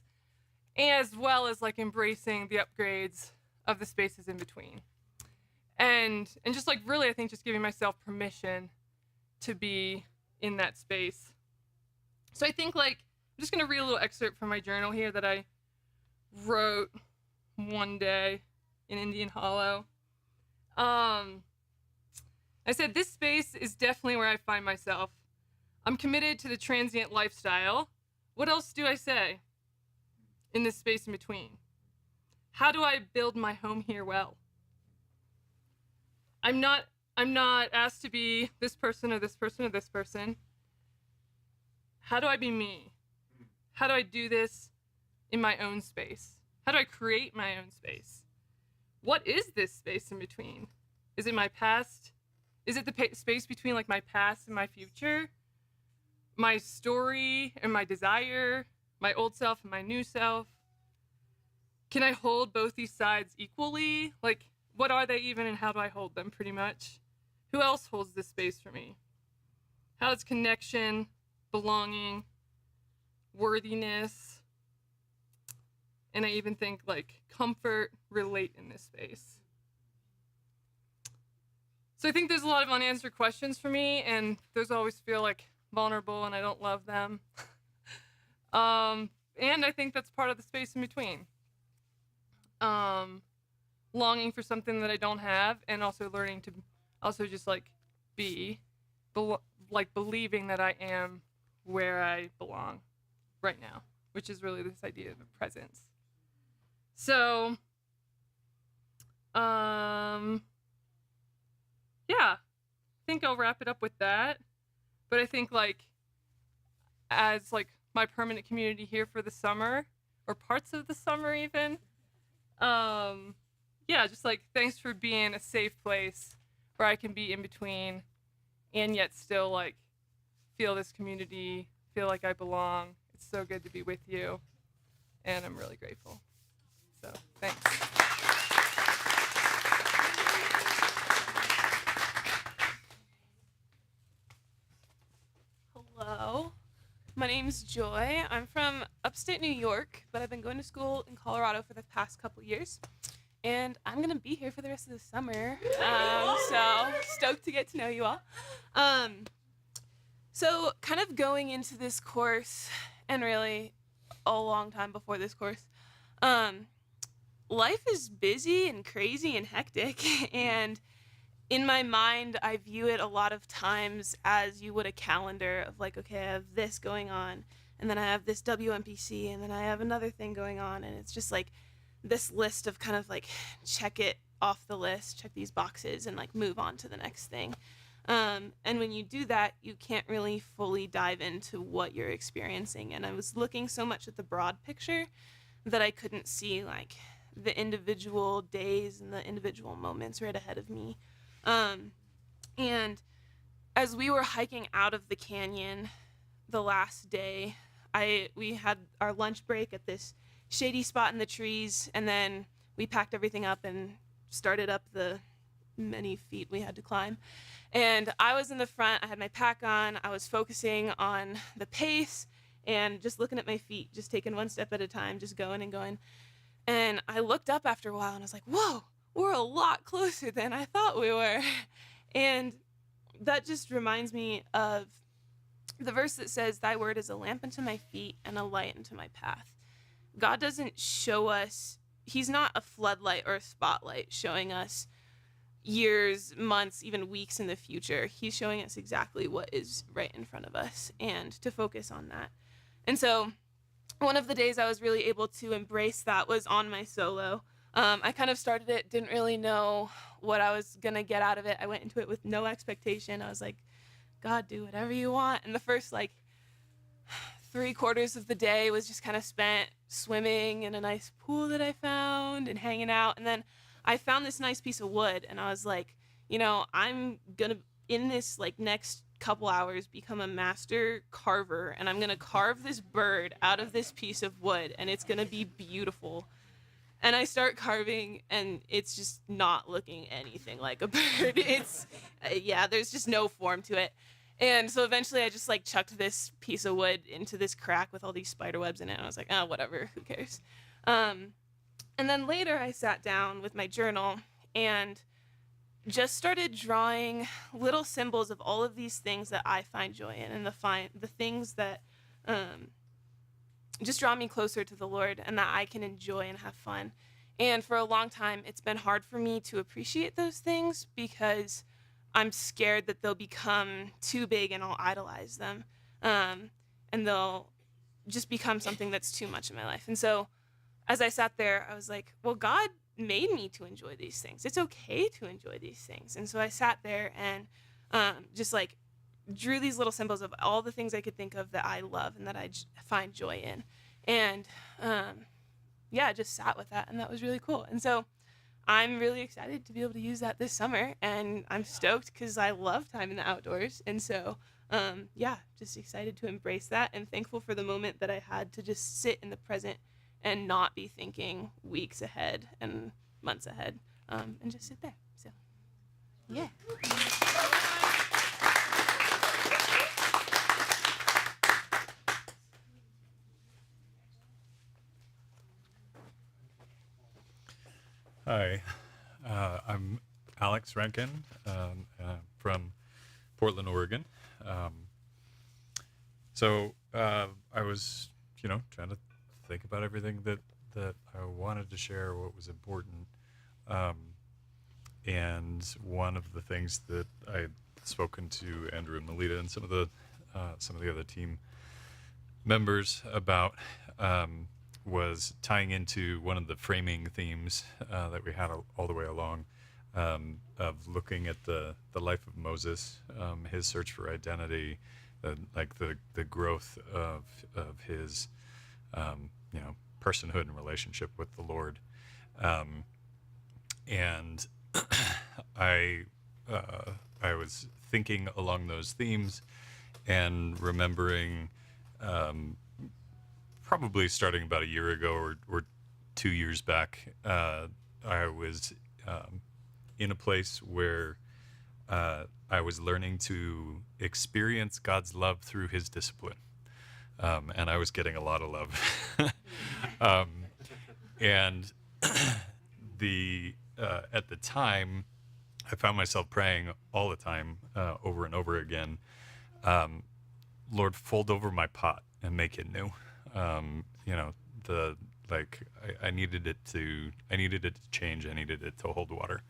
as well as like embracing the upgrades of the spaces in between. And just like really, I think just giving myself permission to be in that space. So I think like, I'm just gonna read a little excerpt from my journal here that I wrote one day in Indian Hollow. I said, this space is definitely where I find myself. I'm committed to the transient lifestyle. What else do I say in this space in between? How do I build my home here well? I'm not asked to be this person or this person or this person. How do I be me? How do I do this in my own space? How do I create my own space? What is this space in between? Is it my past? Is it the space between like my past and my future? My story and my desire? My old self and my new self? Can I hold both these sides equally? Like, what are they even, and how do I hold them, pretty much? Who else holds this space for me? How does connection, belonging, worthiness, and I even think like comfort relate in this space? So I think there's a lot of unanswered questions for me, and those always feel like vulnerable, and I don't love them. And I think that's part of the space in between. Longing for something that I don't have, and also learning to also just like like believing that I am where I belong right now, which is really this idea of presence. So, yeah, I think I'll wrap it up with that. But I think like as like my permanent community here for the summer, or parts of the summer even, yeah, just like thanks for being a safe place where I can be in between and yet still like feel this community, feel like I belong. It's so good to be with you, and I'm really grateful. So thanks. Hello. my name's Joy. I'm from upstate New York, but I've been going to school in Colorado for the past couple years. And I'm going to be here for the rest of the summer. So stoked to get to know you all. So kind of going into this course, and really a long time before this course, life is busy and crazy and hectic. And in my mind, I view it a lot of times as you would a calendar of like, okay, I have this going on, and then I have this WMPC, and then I have another thing going on. And it's just like this list of kind of like, check it off the list, check these boxes, and like move on to the next thing. And when you do that, you can't really fully dive into what you're experiencing. And I was looking so much at the broad picture that I couldn't see like the individual days and the individual moments right ahead of me. And as we were hiking out of the canyon the last day, we had our lunch break at this shady spot in the trees, and then we packed everything up and started up the many feet we had to climb. And I was in the front, I had my pack on, I was focusing on the pace and just looking at my feet, just taking one step at a time, just going and going. And I looked up after a while and I was like, whoa, we're a lot closer than I thought we were. And that just reminds me of the verse that says, thy word is a lamp unto my feet and a light unto my path. God doesn't show us, he's not a floodlight or a spotlight showing us years, months, even weeks in the future. He's showing us exactly what is right in front of us and to focus on that. And so one of the days I was really able to embrace that was on my solo. I kind of started it, didn't really know what I was going to get out of it. I went into it with no expectation. I was like, God, do whatever you want. And the first like 3/4 of the day was just kind of spent swimming in a nice pool that I found and hanging out. And then I found this nice piece of wood and I was like, you know, I'm going to, in this like next couple hours, become a master carver, and I'm going to carve this bird out of this piece of wood, and it's going to be beautiful. And I start carving, and it's just not looking anything like a bird. It's, there's just no form to it. And so eventually I just like chucked this piece of wood into this crack with all these spider webs in it. And I was like, oh, whatever, who cares? And then later I sat down with my journal and just started drawing little symbols of all of these things that I find joy in, and the things that just draw me closer to the Lord and that I can enjoy and have fun. And for a long time, it's been hard for me to appreciate those things because I'm scared that they'll become too big and I'll idolize them. And they'll just become something that's too much in my life. And so as I sat there, I was like, well, God made me to enjoy these things. It's okay to enjoy these things. And so I sat there and just like drew these little symbols of all the things I could think of that I love and that I find joy in. And I just sat with that, and that was really cool. And so I'm really excited to be able to use that this summer, and I'm stoked because I love time in the outdoors. And so just excited to embrace that and thankful for the moment that I had to just sit in the present and not be thinking weeks ahead and months ahead, and just sit there. So, yeah. Hi, I'm Alex Rankin from Portland, Oregon. I was, trying to think about everything that I wanted to share, what was important. And one of the things that I had spoken to Andrew and Melita and some of the other team members about was tying into one of the framing themes that we had all the way along, of looking at the life of Moses, his search for identity, the growth of his personhood and relationship with the Lord, and I was thinking along those themes and remembering. Probably starting about a year ago or 2 years back, I was in a place where I was learning to experience God's love through his discipline. and I was getting a lot of love. And at the time, I found myself praying all the time, over and over again. Lord, fold over my pot and make it new. I needed it to change. I needed it to hold water.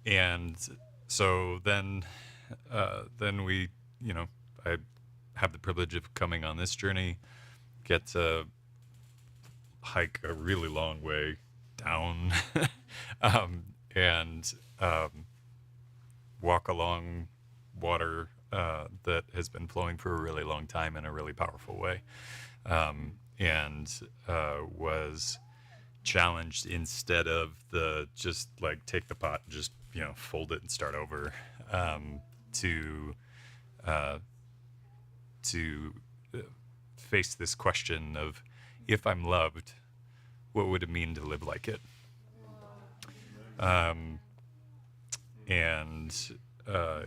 And so then we, I have the privilege of coming on this journey, get to hike a really long way down, and walk along water that has been flowing for a really long time in a really powerful way, and was challenged, instead of the just like take the pot and just fold it and start over, to face this question of, if I'm loved, what would it mean to live like it? And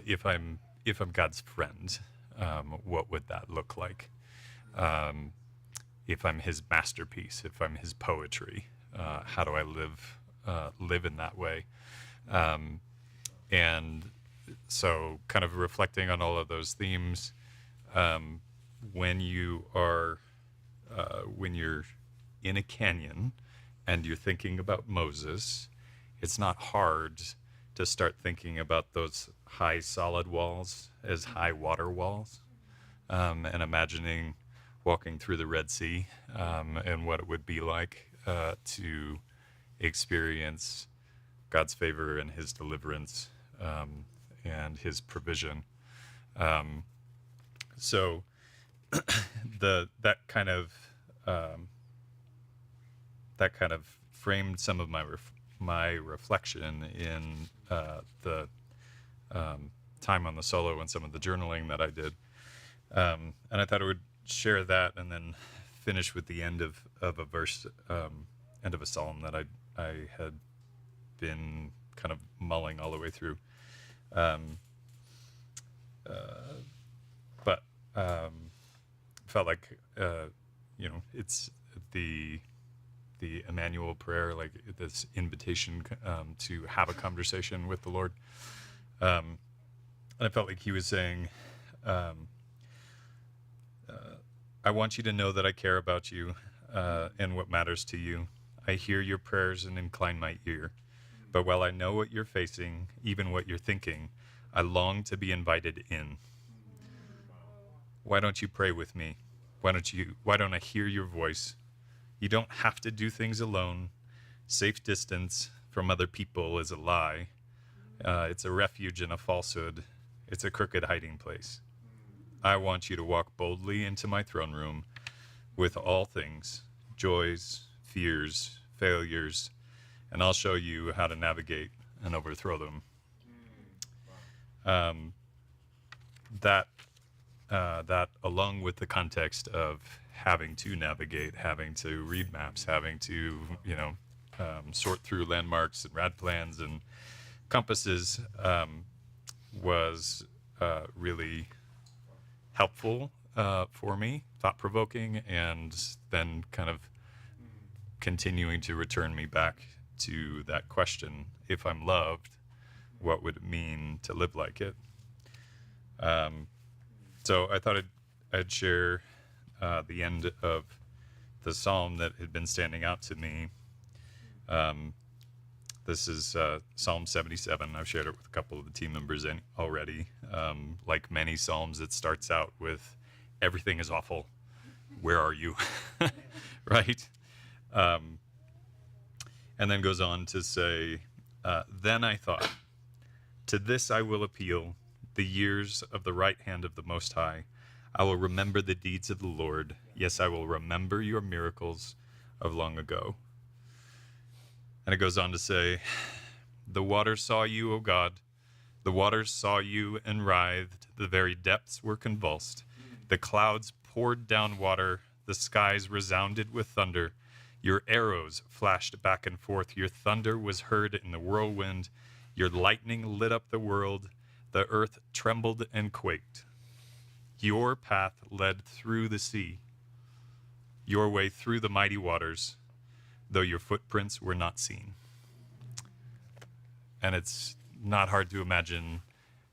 if I'm God's friend, what would that look like? If I'm His masterpiece, if I'm His poetry, how do I live in that way? And so, kind of reflecting on all of those themes, when you're in a canyon and you're thinking about Moses, it's not hard to start thinking about those high solid walls as high water walls, and imagining walking through the Red Sea, and what it would be like to experience God's favor and His deliverance, and His provision. So that kind of framed some of my reflection in the time on the solo and some of the journaling that I did, and I thought I would share that and then finish with the end of a verse, end of a psalm that I had been kind of mulling all the way through, but felt like it's the Emmanuel prayer, like this invitation to have a conversation with the Lord. And I felt like He was saying, I want you to know that I care about you and what matters to you. I hear your prayers and incline my ear. But while I know what you're facing, even what you're thinking, I long to be invited in. Why don't you pray with me? Why don't I hear your voice? You don't have to do things alone. Safe distance from other people is a lie. It's a refuge and a falsehood. It's a crooked hiding place. I want you to walk boldly into my throne room with all things, joys, fears, failures, and I'll show you how to navigate and overthrow them. That along with the context of having to navigate, having to read maps, having to, sort through landmarks and rad plans and compasses, was really helpful for me, thought-provoking, and then kind of continuing to return me back to that question: if I'm loved, what would it mean to live like it? So I thought I'd share the end of the psalm that had been standing out to me. This is Psalm 77. I've shared it with a couple of the team members already. Like many psalms, it starts out with, everything is awful. Where are you? Right? And then goes on to say, then I thought, to this I will appeal, the years of the right hand of the Most High. I will remember the deeds of the Lord. Yes, I will remember your miracles of long ago. And it goes on to say, the waters saw you, O God. The waters saw you and writhed. The very depths were convulsed. The clouds poured down water. The skies resounded with thunder. Your arrows flashed back and forth. Your thunder was heard in the whirlwind. Your lightning lit up the world. The earth trembled and quaked. Your path led through the sea, your way through the mighty waters, though your footprints were not seen. And it's not hard to imagine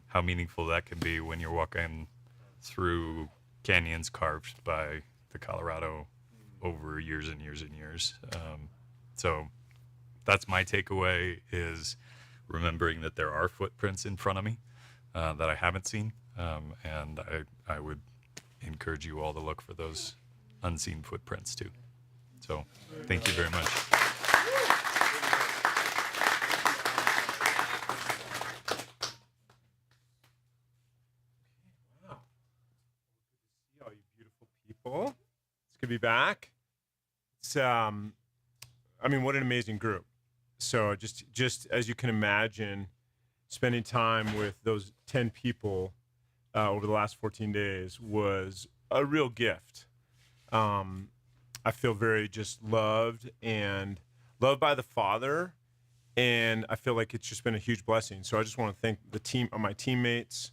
how meaningful that can be when you're walking through canyons carved by the Colorado over years and years and years. So that's my takeaway, is remembering that there are footprints in front of me that I haven't seen. And I would encourage you all to look for those unseen footprints too. So thank you very much. See all you beautiful people. It's good to be back. It's I mean, what an amazing group. So just as you can imagine, spending time with those 10 people over the last 14 days was a real gift. I feel very just loved by the Father, and I feel like it's just been a huge blessing. So I just want to thank the team, my teammates,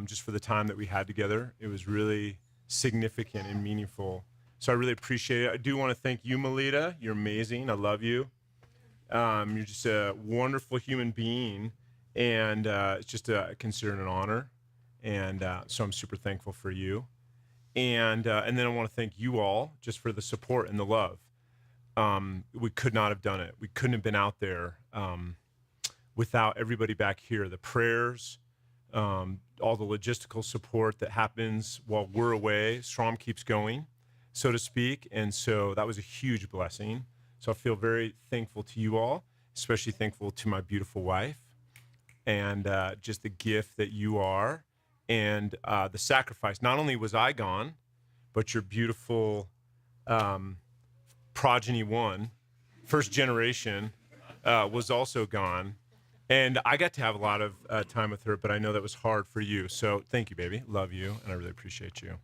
just for the time that we had together. It was really significant and meaningful. So I really appreciate it. I do want to thank you, Melita. You're amazing. I love you. You're just a wonderful human being, and it's just considered an honor. And so I'm super thankful for you. And then I want to thank you all just for the support and the love. We could not have done it. We couldn't have been out there without everybody back here. The prayers, all the logistical support that happens while we're away. SROM keeps going, so to speak. And so that was a huge blessing. So I feel very thankful to you all, especially thankful to my beautiful wife, and just the gift that you are, and the sacrifice. Not only was I gone, but your beautiful progeny one, first generation, was also gone. And I got to have a lot of time with her, but I know that was hard for you. So thank you, baby. Love you, and I really appreciate you.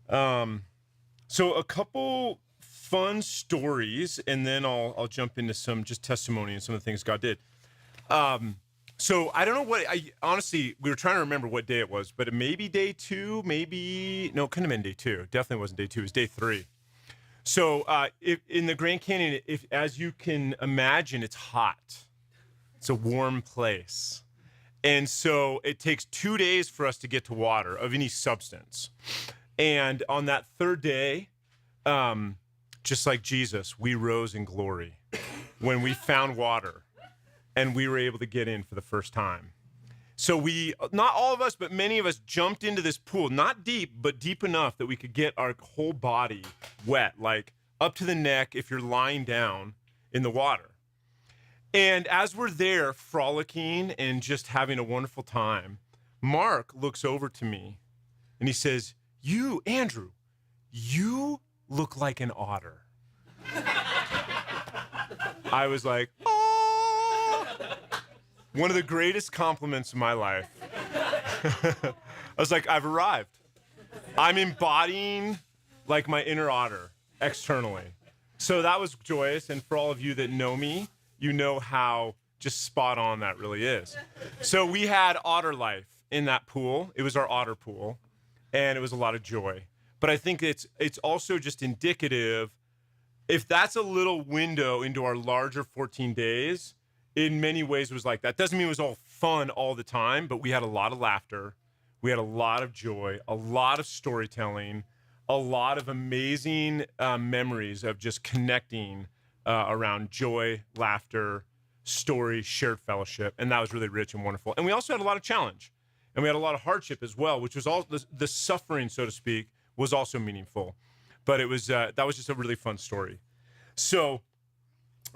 So a couple fun stories, and then I'll jump into some just testimony and some of the things God did. So I don't know what, honestly, we were trying to remember what day it was, but it may be day 2, no, it couldn't have been day 2. Definitely wasn't day 2, it was day 3. So in the Grand Canyon, as you can imagine, it's hot. It's a warm place. And so it takes 2 days for us to get to water of any substance. And on that third day, just like Jesus, we rose in glory when we found water and we were able to get in for the first time. So not all of us, but many of us jumped into this pool, not deep, but deep enough that we could get our whole body wet, like up to the neck if you're lying down in the water. And as we're there frolicking and just having a wonderful time, Mark looks over to me and he says, Andrew, you look like an otter. I was like, oh. One of the greatest compliments of my life. I was like, I've arrived. I'm embodying like my inner otter externally. So that was joyous. And for all of you that know me, you know how just spot on that really is. So we had otter life in that pool. It was our otter pool, and it was a lot of joy. But I think it's also just indicative, if that's a little window into our larger 14 days, in many ways it was like that. Doesn't mean it was all fun all the time, but we had a lot of laughter. We had a lot of joy, a lot of storytelling, a lot of amazing memories of just connecting around joy, laughter, story, shared fellowship. And that was really rich and wonderful. And we also had a lot of challenge, and we had a lot of hardship as well, which was all the suffering, so to speak, was also meaningful. But it was that was just a really fun story. So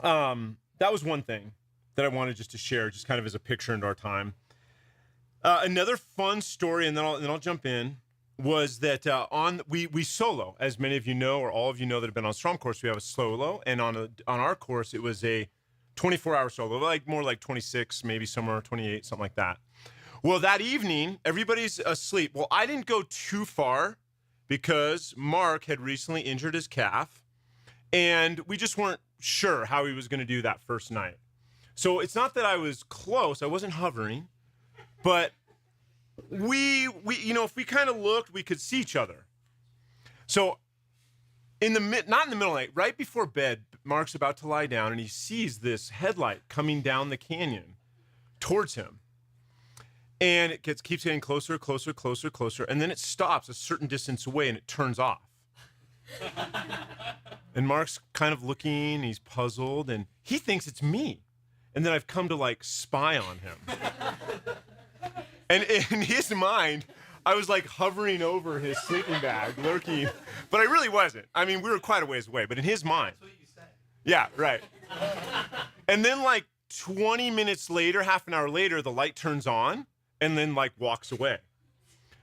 that was one thing that I wanted just to share, just kind of as a picture into our time. Another fun story, and then I'll jump in, was that we solo, as many of you know, or all of you know that have been on SROM course, we have a solo, and on our course it was a 24-hour solo, more like 26, maybe somewhere 28, something like that. Well, that evening everybody's asleep. Well, I didn't go too far because Mark had recently injured his calf, and we just weren't sure how he was going to do that first night. So it's not that I was close, I wasn't hovering, but we if we kind of looked, we could see each other. So not in the middle of the night, right before bed, Mark's about to lie down and he sees this headlight coming down the canyon towards him. And it keeps getting closer, closer, closer, closer, and then it stops a certain distance away and it turns off. And Mark's kind of looking, he's puzzled, and he thinks it's me. And then I've come to like spy on him. And in his mind, I was like hovering over his sleeping bag, lurking, but I really wasn't. I mean, we were quite a ways away, but in his mind. That's what you said. Yeah, right. And then like 20 minutes later, half an hour later, the light turns on and then like walks away.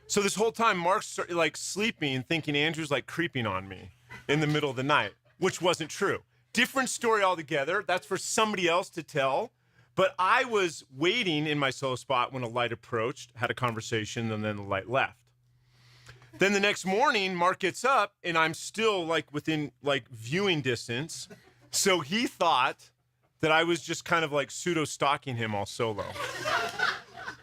So this whole time, Mark's like sleeping, thinking Andrew's like creeping on me in the middle of the night, which wasn't true. Different story altogether. That's for somebody else to tell. But I was waiting in my solo spot when a light approached, had a conversation, and then the light left. Then the next morning, Mark gets up, and I'm still like within like viewing distance. So he thought that I was just kind of like pseudo-stalking him all solo,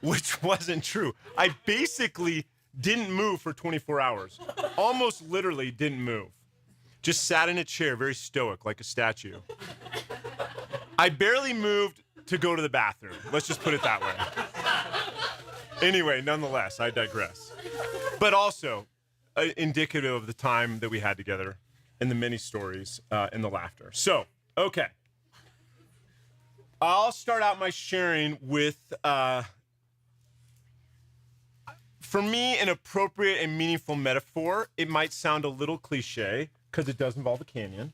which wasn't true. I basically didn't move for 24 hours. Almost literally didn't move. Just sat in a chair, very stoic, like a statue. I barely moved to go to the bathroom. Let's just put it that way. Anyway, nonetheless, I digress. But also indicative of the time that we had together and the many stories and the laughter. So, okay. I'll start out my sharing with, for me, an appropriate and meaningful metaphor. It might sound a little cliche because it does involve a canyon.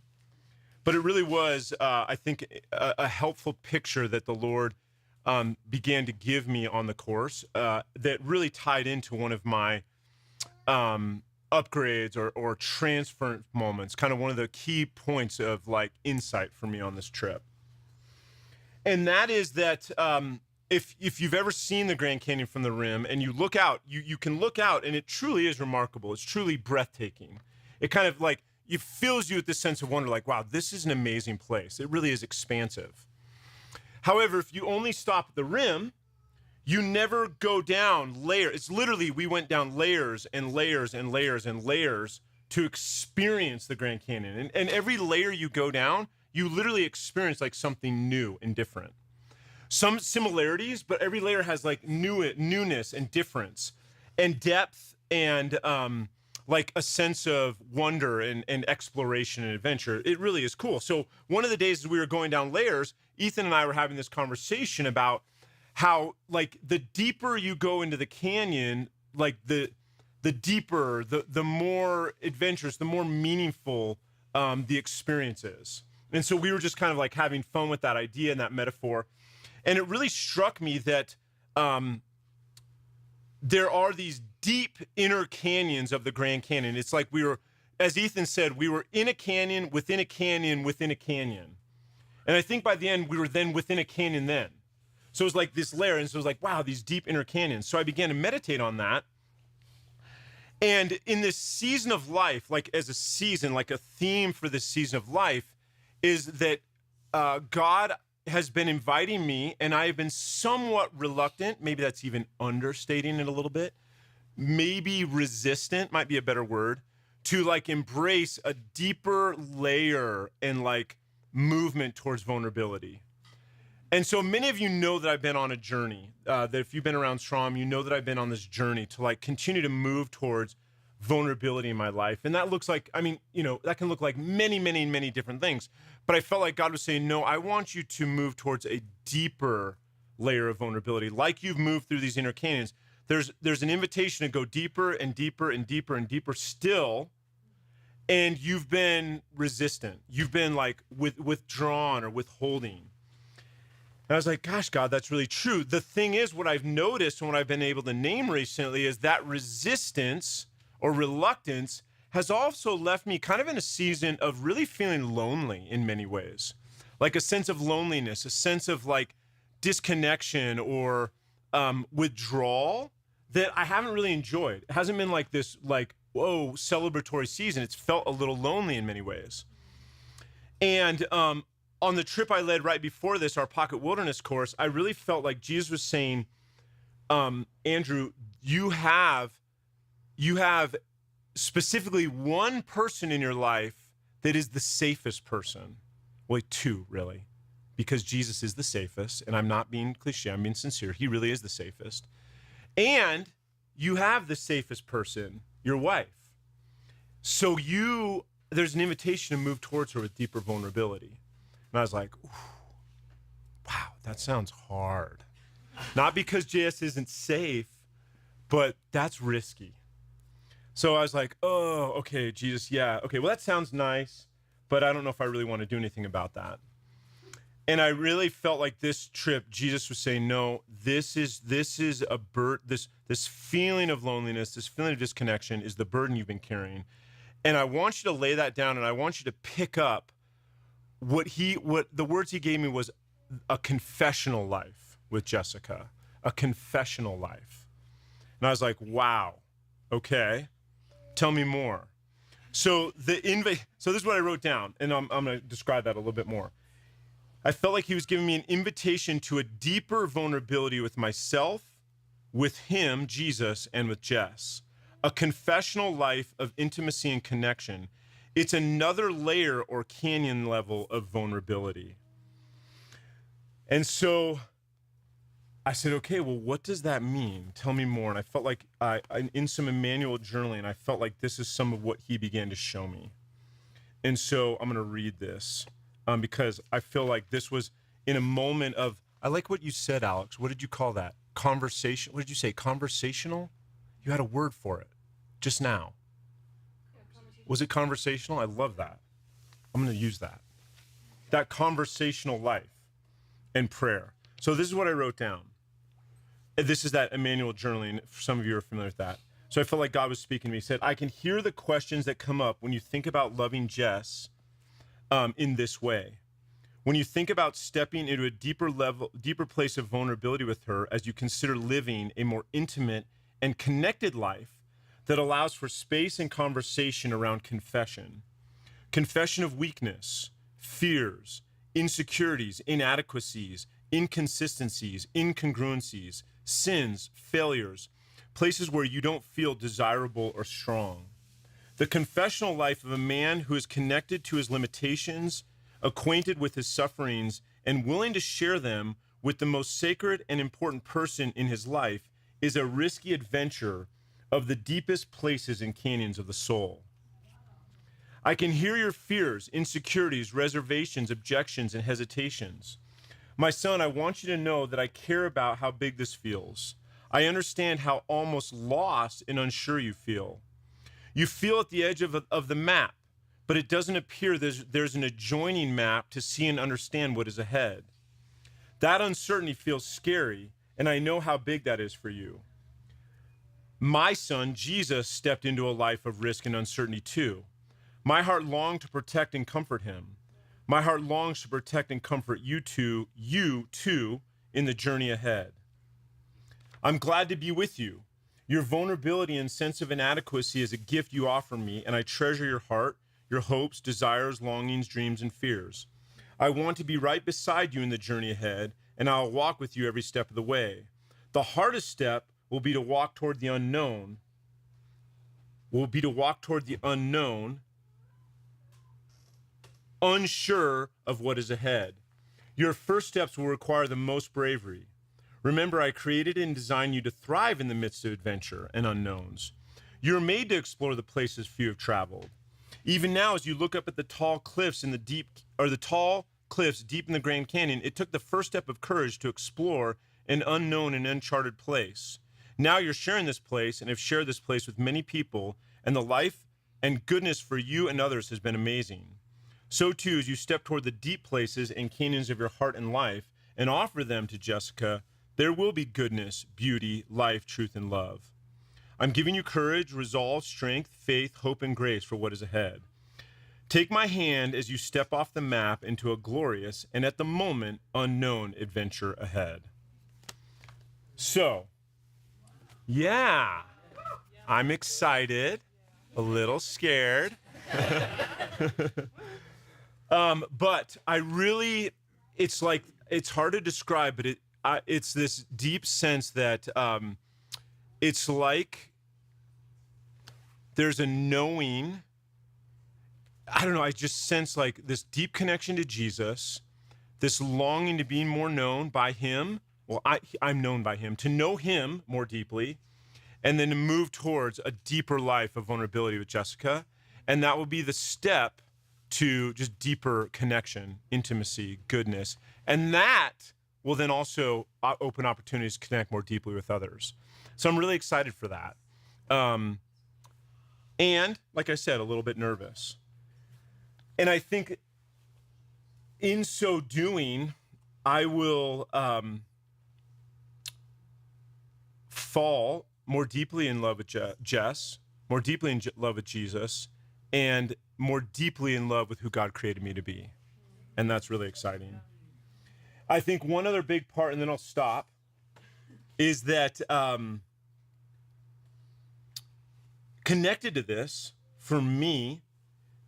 But it really was, I think, a helpful picture that the Lord began to give me on the course that really tied into one of my upgrades or transfer moments, kind of one of the key points of like insight for me on this trip. And that is that if you've ever seen the Grand Canyon from the rim and you look out, you can look out and it truly is remarkable. It's truly breathtaking. It kind of like, it fills you with this sense of wonder, like, wow, this is an amazing place. It really is expansive. However, if you only stop at the rim, you never go down layers. It's literally, we went down layers and layers and layers and layers to experience the Grand Canyon. And every layer you go down, you literally experience like something new and different. Some similarities, but every layer has like newness and difference and depth and like a sense of wonder and exploration and adventure. It really is cool. So one of the days as we were going down layers, Ethan and I were having this conversation about how like the deeper you go into the canyon, like the deeper, the more adventurous, the more meaningful the experience is. And so we were just kind of like having fun with that idea and that metaphor. And it really struck me that there are these deep inner canyons of the Grand Canyon. It's like we were, as Ethan said, we were in a canyon, within a canyon, within a canyon. And I think by the end, we were then within a canyon then. So it was like this layer, and so it was like, wow, these deep inner canyons. So I began to meditate on that. And in this season of life, like as a season, like a theme for this season of life, is that God has been inviting me, and I have been somewhat reluctant, maybe that's even understating it a little bit, maybe resistant might be a better word, to like embrace a deeper layer and like movement towards vulnerability. And so many of you know that I've been on a journey, that if you've been around SROM, you know that I've been on this journey to like continue to move towards vulnerability in my life. And that looks like, I mean, you know, that can look like many, many, many different things. But I felt like God was saying, no, I want you to move towards a deeper layer of vulnerability. Like you've moved through these inner canyons, there's an invitation to go deeper and deeper and deeper and deeper still. And you've been resistant. You've been like withdrawn or withholding. And I was like, gosh, God, that's really true. The thing is, what I've noticed and what I've been able to name recently is that resistance or reluctance has also left me kind of in a season of really feeling lonely in many ways. Like a sense of loneliness, a sense of like disconnection or withdrawal that I haven't really enjoyed. It hasn't been like this, like, whoa, celebratory season. It's felt a little lonely in many ways. And on the trip I led right before this, our Pocket Wilderness course, I really felt like Jesus was saying, Andrew, you have specifically one person in your life that is the safest person. Well, two, really, because Jesus is the safest, and I'm not being cliche, I'm being sincere. He really is the safest. And you have the safest person, your wife. So there's an invitation to move towards her with deeper vulnerability. And I was like, wow, that sounds hard. Not because JS isn't safe, but that's risky. So I was like, oh, okay, Jesus, yeah. Okay, well, that sounds nice, but I don't know if I really want to do anything about that. And I really felt like this trip, Jesus was saying, no, this is a this feeling of loneliness, this feeling of disconnection is the burden you've been carrying. And I want you to lay that down, and I want you to pick up what the words he gave me was a confessional life with Jessica, a confessional life. And I was like, wow, okay, tell me more. So this is what I wrote down, and I'm going to describe that a little bit more. I felt like he was giving me an invitation to a deeper vulnerability with myself, with him, Jesus, and with Jess. A confessional life of intimacy and connection. It's another layer or canyon level of vulnerability. And so I said, okay, well, what does that mean? Tell me more. And I felt like in some Emmanuel journaling, I felt like this is some of what he began to show me. And so I'm going to read this because I feel like this was in a moment of, I like what you said, Alex. What did you call that? Conversation. What did you say? Conversational? You had a word for it just now. Was it conversational? I love that. I'm going to use that. That conversational life and prayer. So this is what I wrote down. This is that Emmanuel journaling. Some of you are familiar with that. So I felt like God was speaking to me. He said, I can hear the questions that come up when you think about loving Jess in this way. When you think about stepping into a deeper place of vulnerability with her as you consider living a more intimate and connected life that allows for space and conversation around confession. Confession of weakness, fears, insecurities, inadequacies, inconsistencies, incongruencies, sins, failures, places where you don't feel desirable or strong. The confessional life of a man who is connected to his limitations, acquainted with his sufferings, and willing to share them with the most sacred and important person in his life is a risky adventure of the deepest places and canyons of the soul. I can hear your fears, insecurities, reservations, objections, and hesitations. My son, I want you to know that I care about how big this feels. I understand how almost lost and unsure you feel. You feel at the edge of the map, but it doesn't appear there's an adjoining map to see and understand what is ahead. That uncertainty feels scary, and I know how big that is for you. My son, Jesus, stepped into a life of risk and uncertainty too. My heart longed to protect and comfort him. My heart longs to protect and comfort you too, in the journey ahead. I'm glad to be with you. Your vulnerability and sense of inadequacy is a gift you offer me, and I treasure your heart, your hopes, desires, longings, dreams, and fears. I want to be right beside you in the journey ahead, and I'll walk with you every step of the way. The hardest step will be to walk toward the unknown, unsure of what is ahead. Your first steps will require the most bravery. Remember, I created and designed you to thrive in the midst of adventure and unknowns. You're made to explore the places few have traveled. Even now, as you look up at the tall cliffs deep in the Grand Canyon, it took the first step of courage to explore an unknown and uncharted place. Now you're sharing this place and have shared this place with many people, and the life and goodness for you and others has been amazing. So too, as you step toward the deep places and canyons of your heart and life and offer them to Jessica, there will be goodness, beauty, life, truth, and love. I'm giving you courage, resolve, strength, faith, hope, and grace for what is ahead. Take my hand as you step off the map into a glorious and at the moment unknown adventure ahead. So, yeah, I'm excited, a little scared. But I really, it's hard to describe, but it's this deep sense that it's like there's a knowing. I don't know. I just sense like this deep connection to Jesus, this longing to be more known by him. Well, I'm known by him, to know him more deeply, and then to move towards a deeper life of vulnerability with Jessica. And that will be the step to just deeper connection, intimacy, goodness. And that will then also open opportunities to connect more deeply with others. So I'm really excited for that. And like I said, a little bit nervous. And I think in so doing, I will fall more deeply in love with Jess, more deeply in love with Jesus, and more deeply in love with who God created me to be. And that's really exciting. I think one other big part, and then I'll stop, is that connected to this, for me,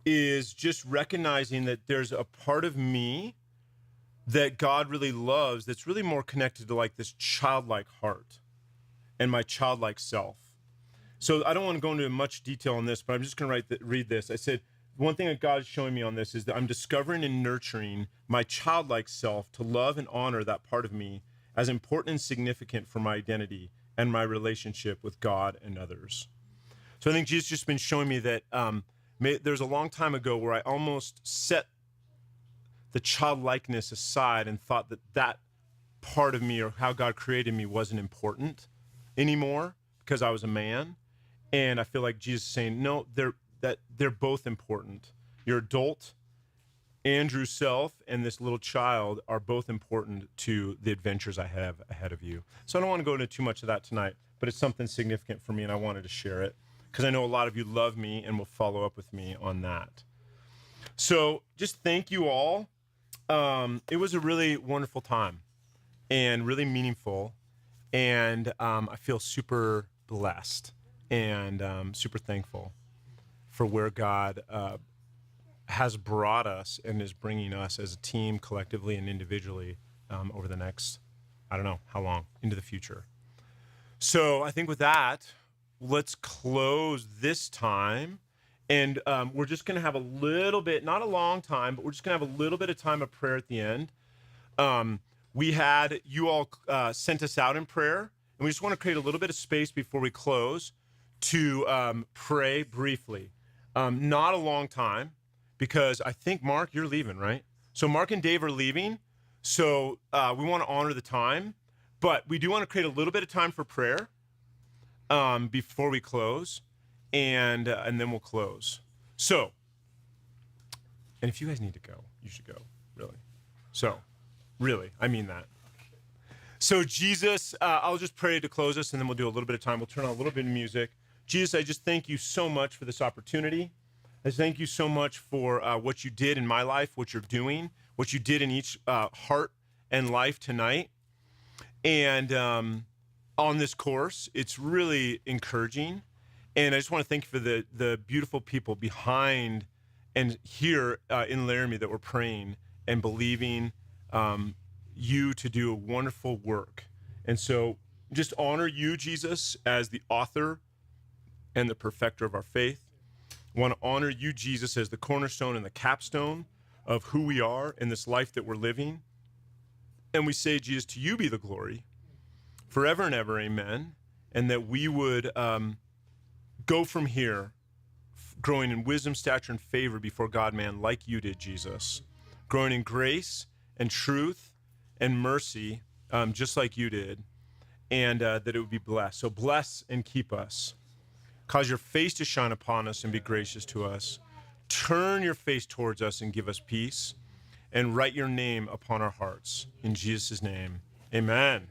is just recognizing that there's a part of me that God really loves that's really more connected to like this childlike heart and my childlike self. So I don't want to go into much detail on this, but I'm just going to read this. I said, one thing that God is showing me on this is that I'm discovering and nurturing my childlike self to love and honor that part of me as important and significant for my identity and my relationship with God and others. So I think Jesus just been showing me that there's a long time ago where I almost set the childlikeness aside and thought that that part of me or how God created me wasn't important anymore because I was a man. And I feel like Jesus is saying, no, they're both important. Your adult Andrew self and this little child are both important to the adventures I have ahead of you. So I don't want to go into too much of that tonight, but it's something significant for me and I wanted to share it because I know a lot of you love me and will follow up with me on that. So just thank you all. It was a really wonderful time and really meaningful. And I feel super blessed and super thankful for where God has brought us and is bringing us as a team, collectively and individually over the next, I don't know how long, into the future. So I think with that, let's close this time. And we're just going to have a little bit, not a long time, but we're just going to have a little bit of time of prayer at the end. We had, you all sent us out in prayer, and we just want to create a little bit of space before we close to pray briefly. Not a long time, because I think, Mark, you're leaving, right? So Mark and Dave are leaving, so we want to honor the time, but we do want to create a little bit of time for prayer before we close. And then we'll close. So, and if you guys need to go, you should go, really. So, really, I mean that. So, Jesus, I'll just pray to close us, and then we'll do a little bit of time. We'll turn on a little bit of music. Jesus, I just thank you so much for this opportunity. I thank you so much for what you did in my life, what you're doing, what you did in each heart and life tonight. And on this course, it's really encouraging. And I just want to thank you for the beautiful people behind and here in Laramie that were praying and believing you to do a wonderful work. And so just honor you, Jesus, as the author and the perfecter of our faith. I want to honor you, Jesus, as the cornerstone and the capstone of who we are in this life that we're living. And we say, Jesus, to you be the glory forever and ever, amen. And that we would go from here, growing in wisdom, stature, and favor before God, man, like you did, Jesus. Growing in grace and truth and mercy, just like you did, and that it would be blessed. So bless and keep us. Cause your face to shine upon us and be gracious to us. Turn your face towards us and give us peace, and write your name upon our hearts. In Jesus' name, amen.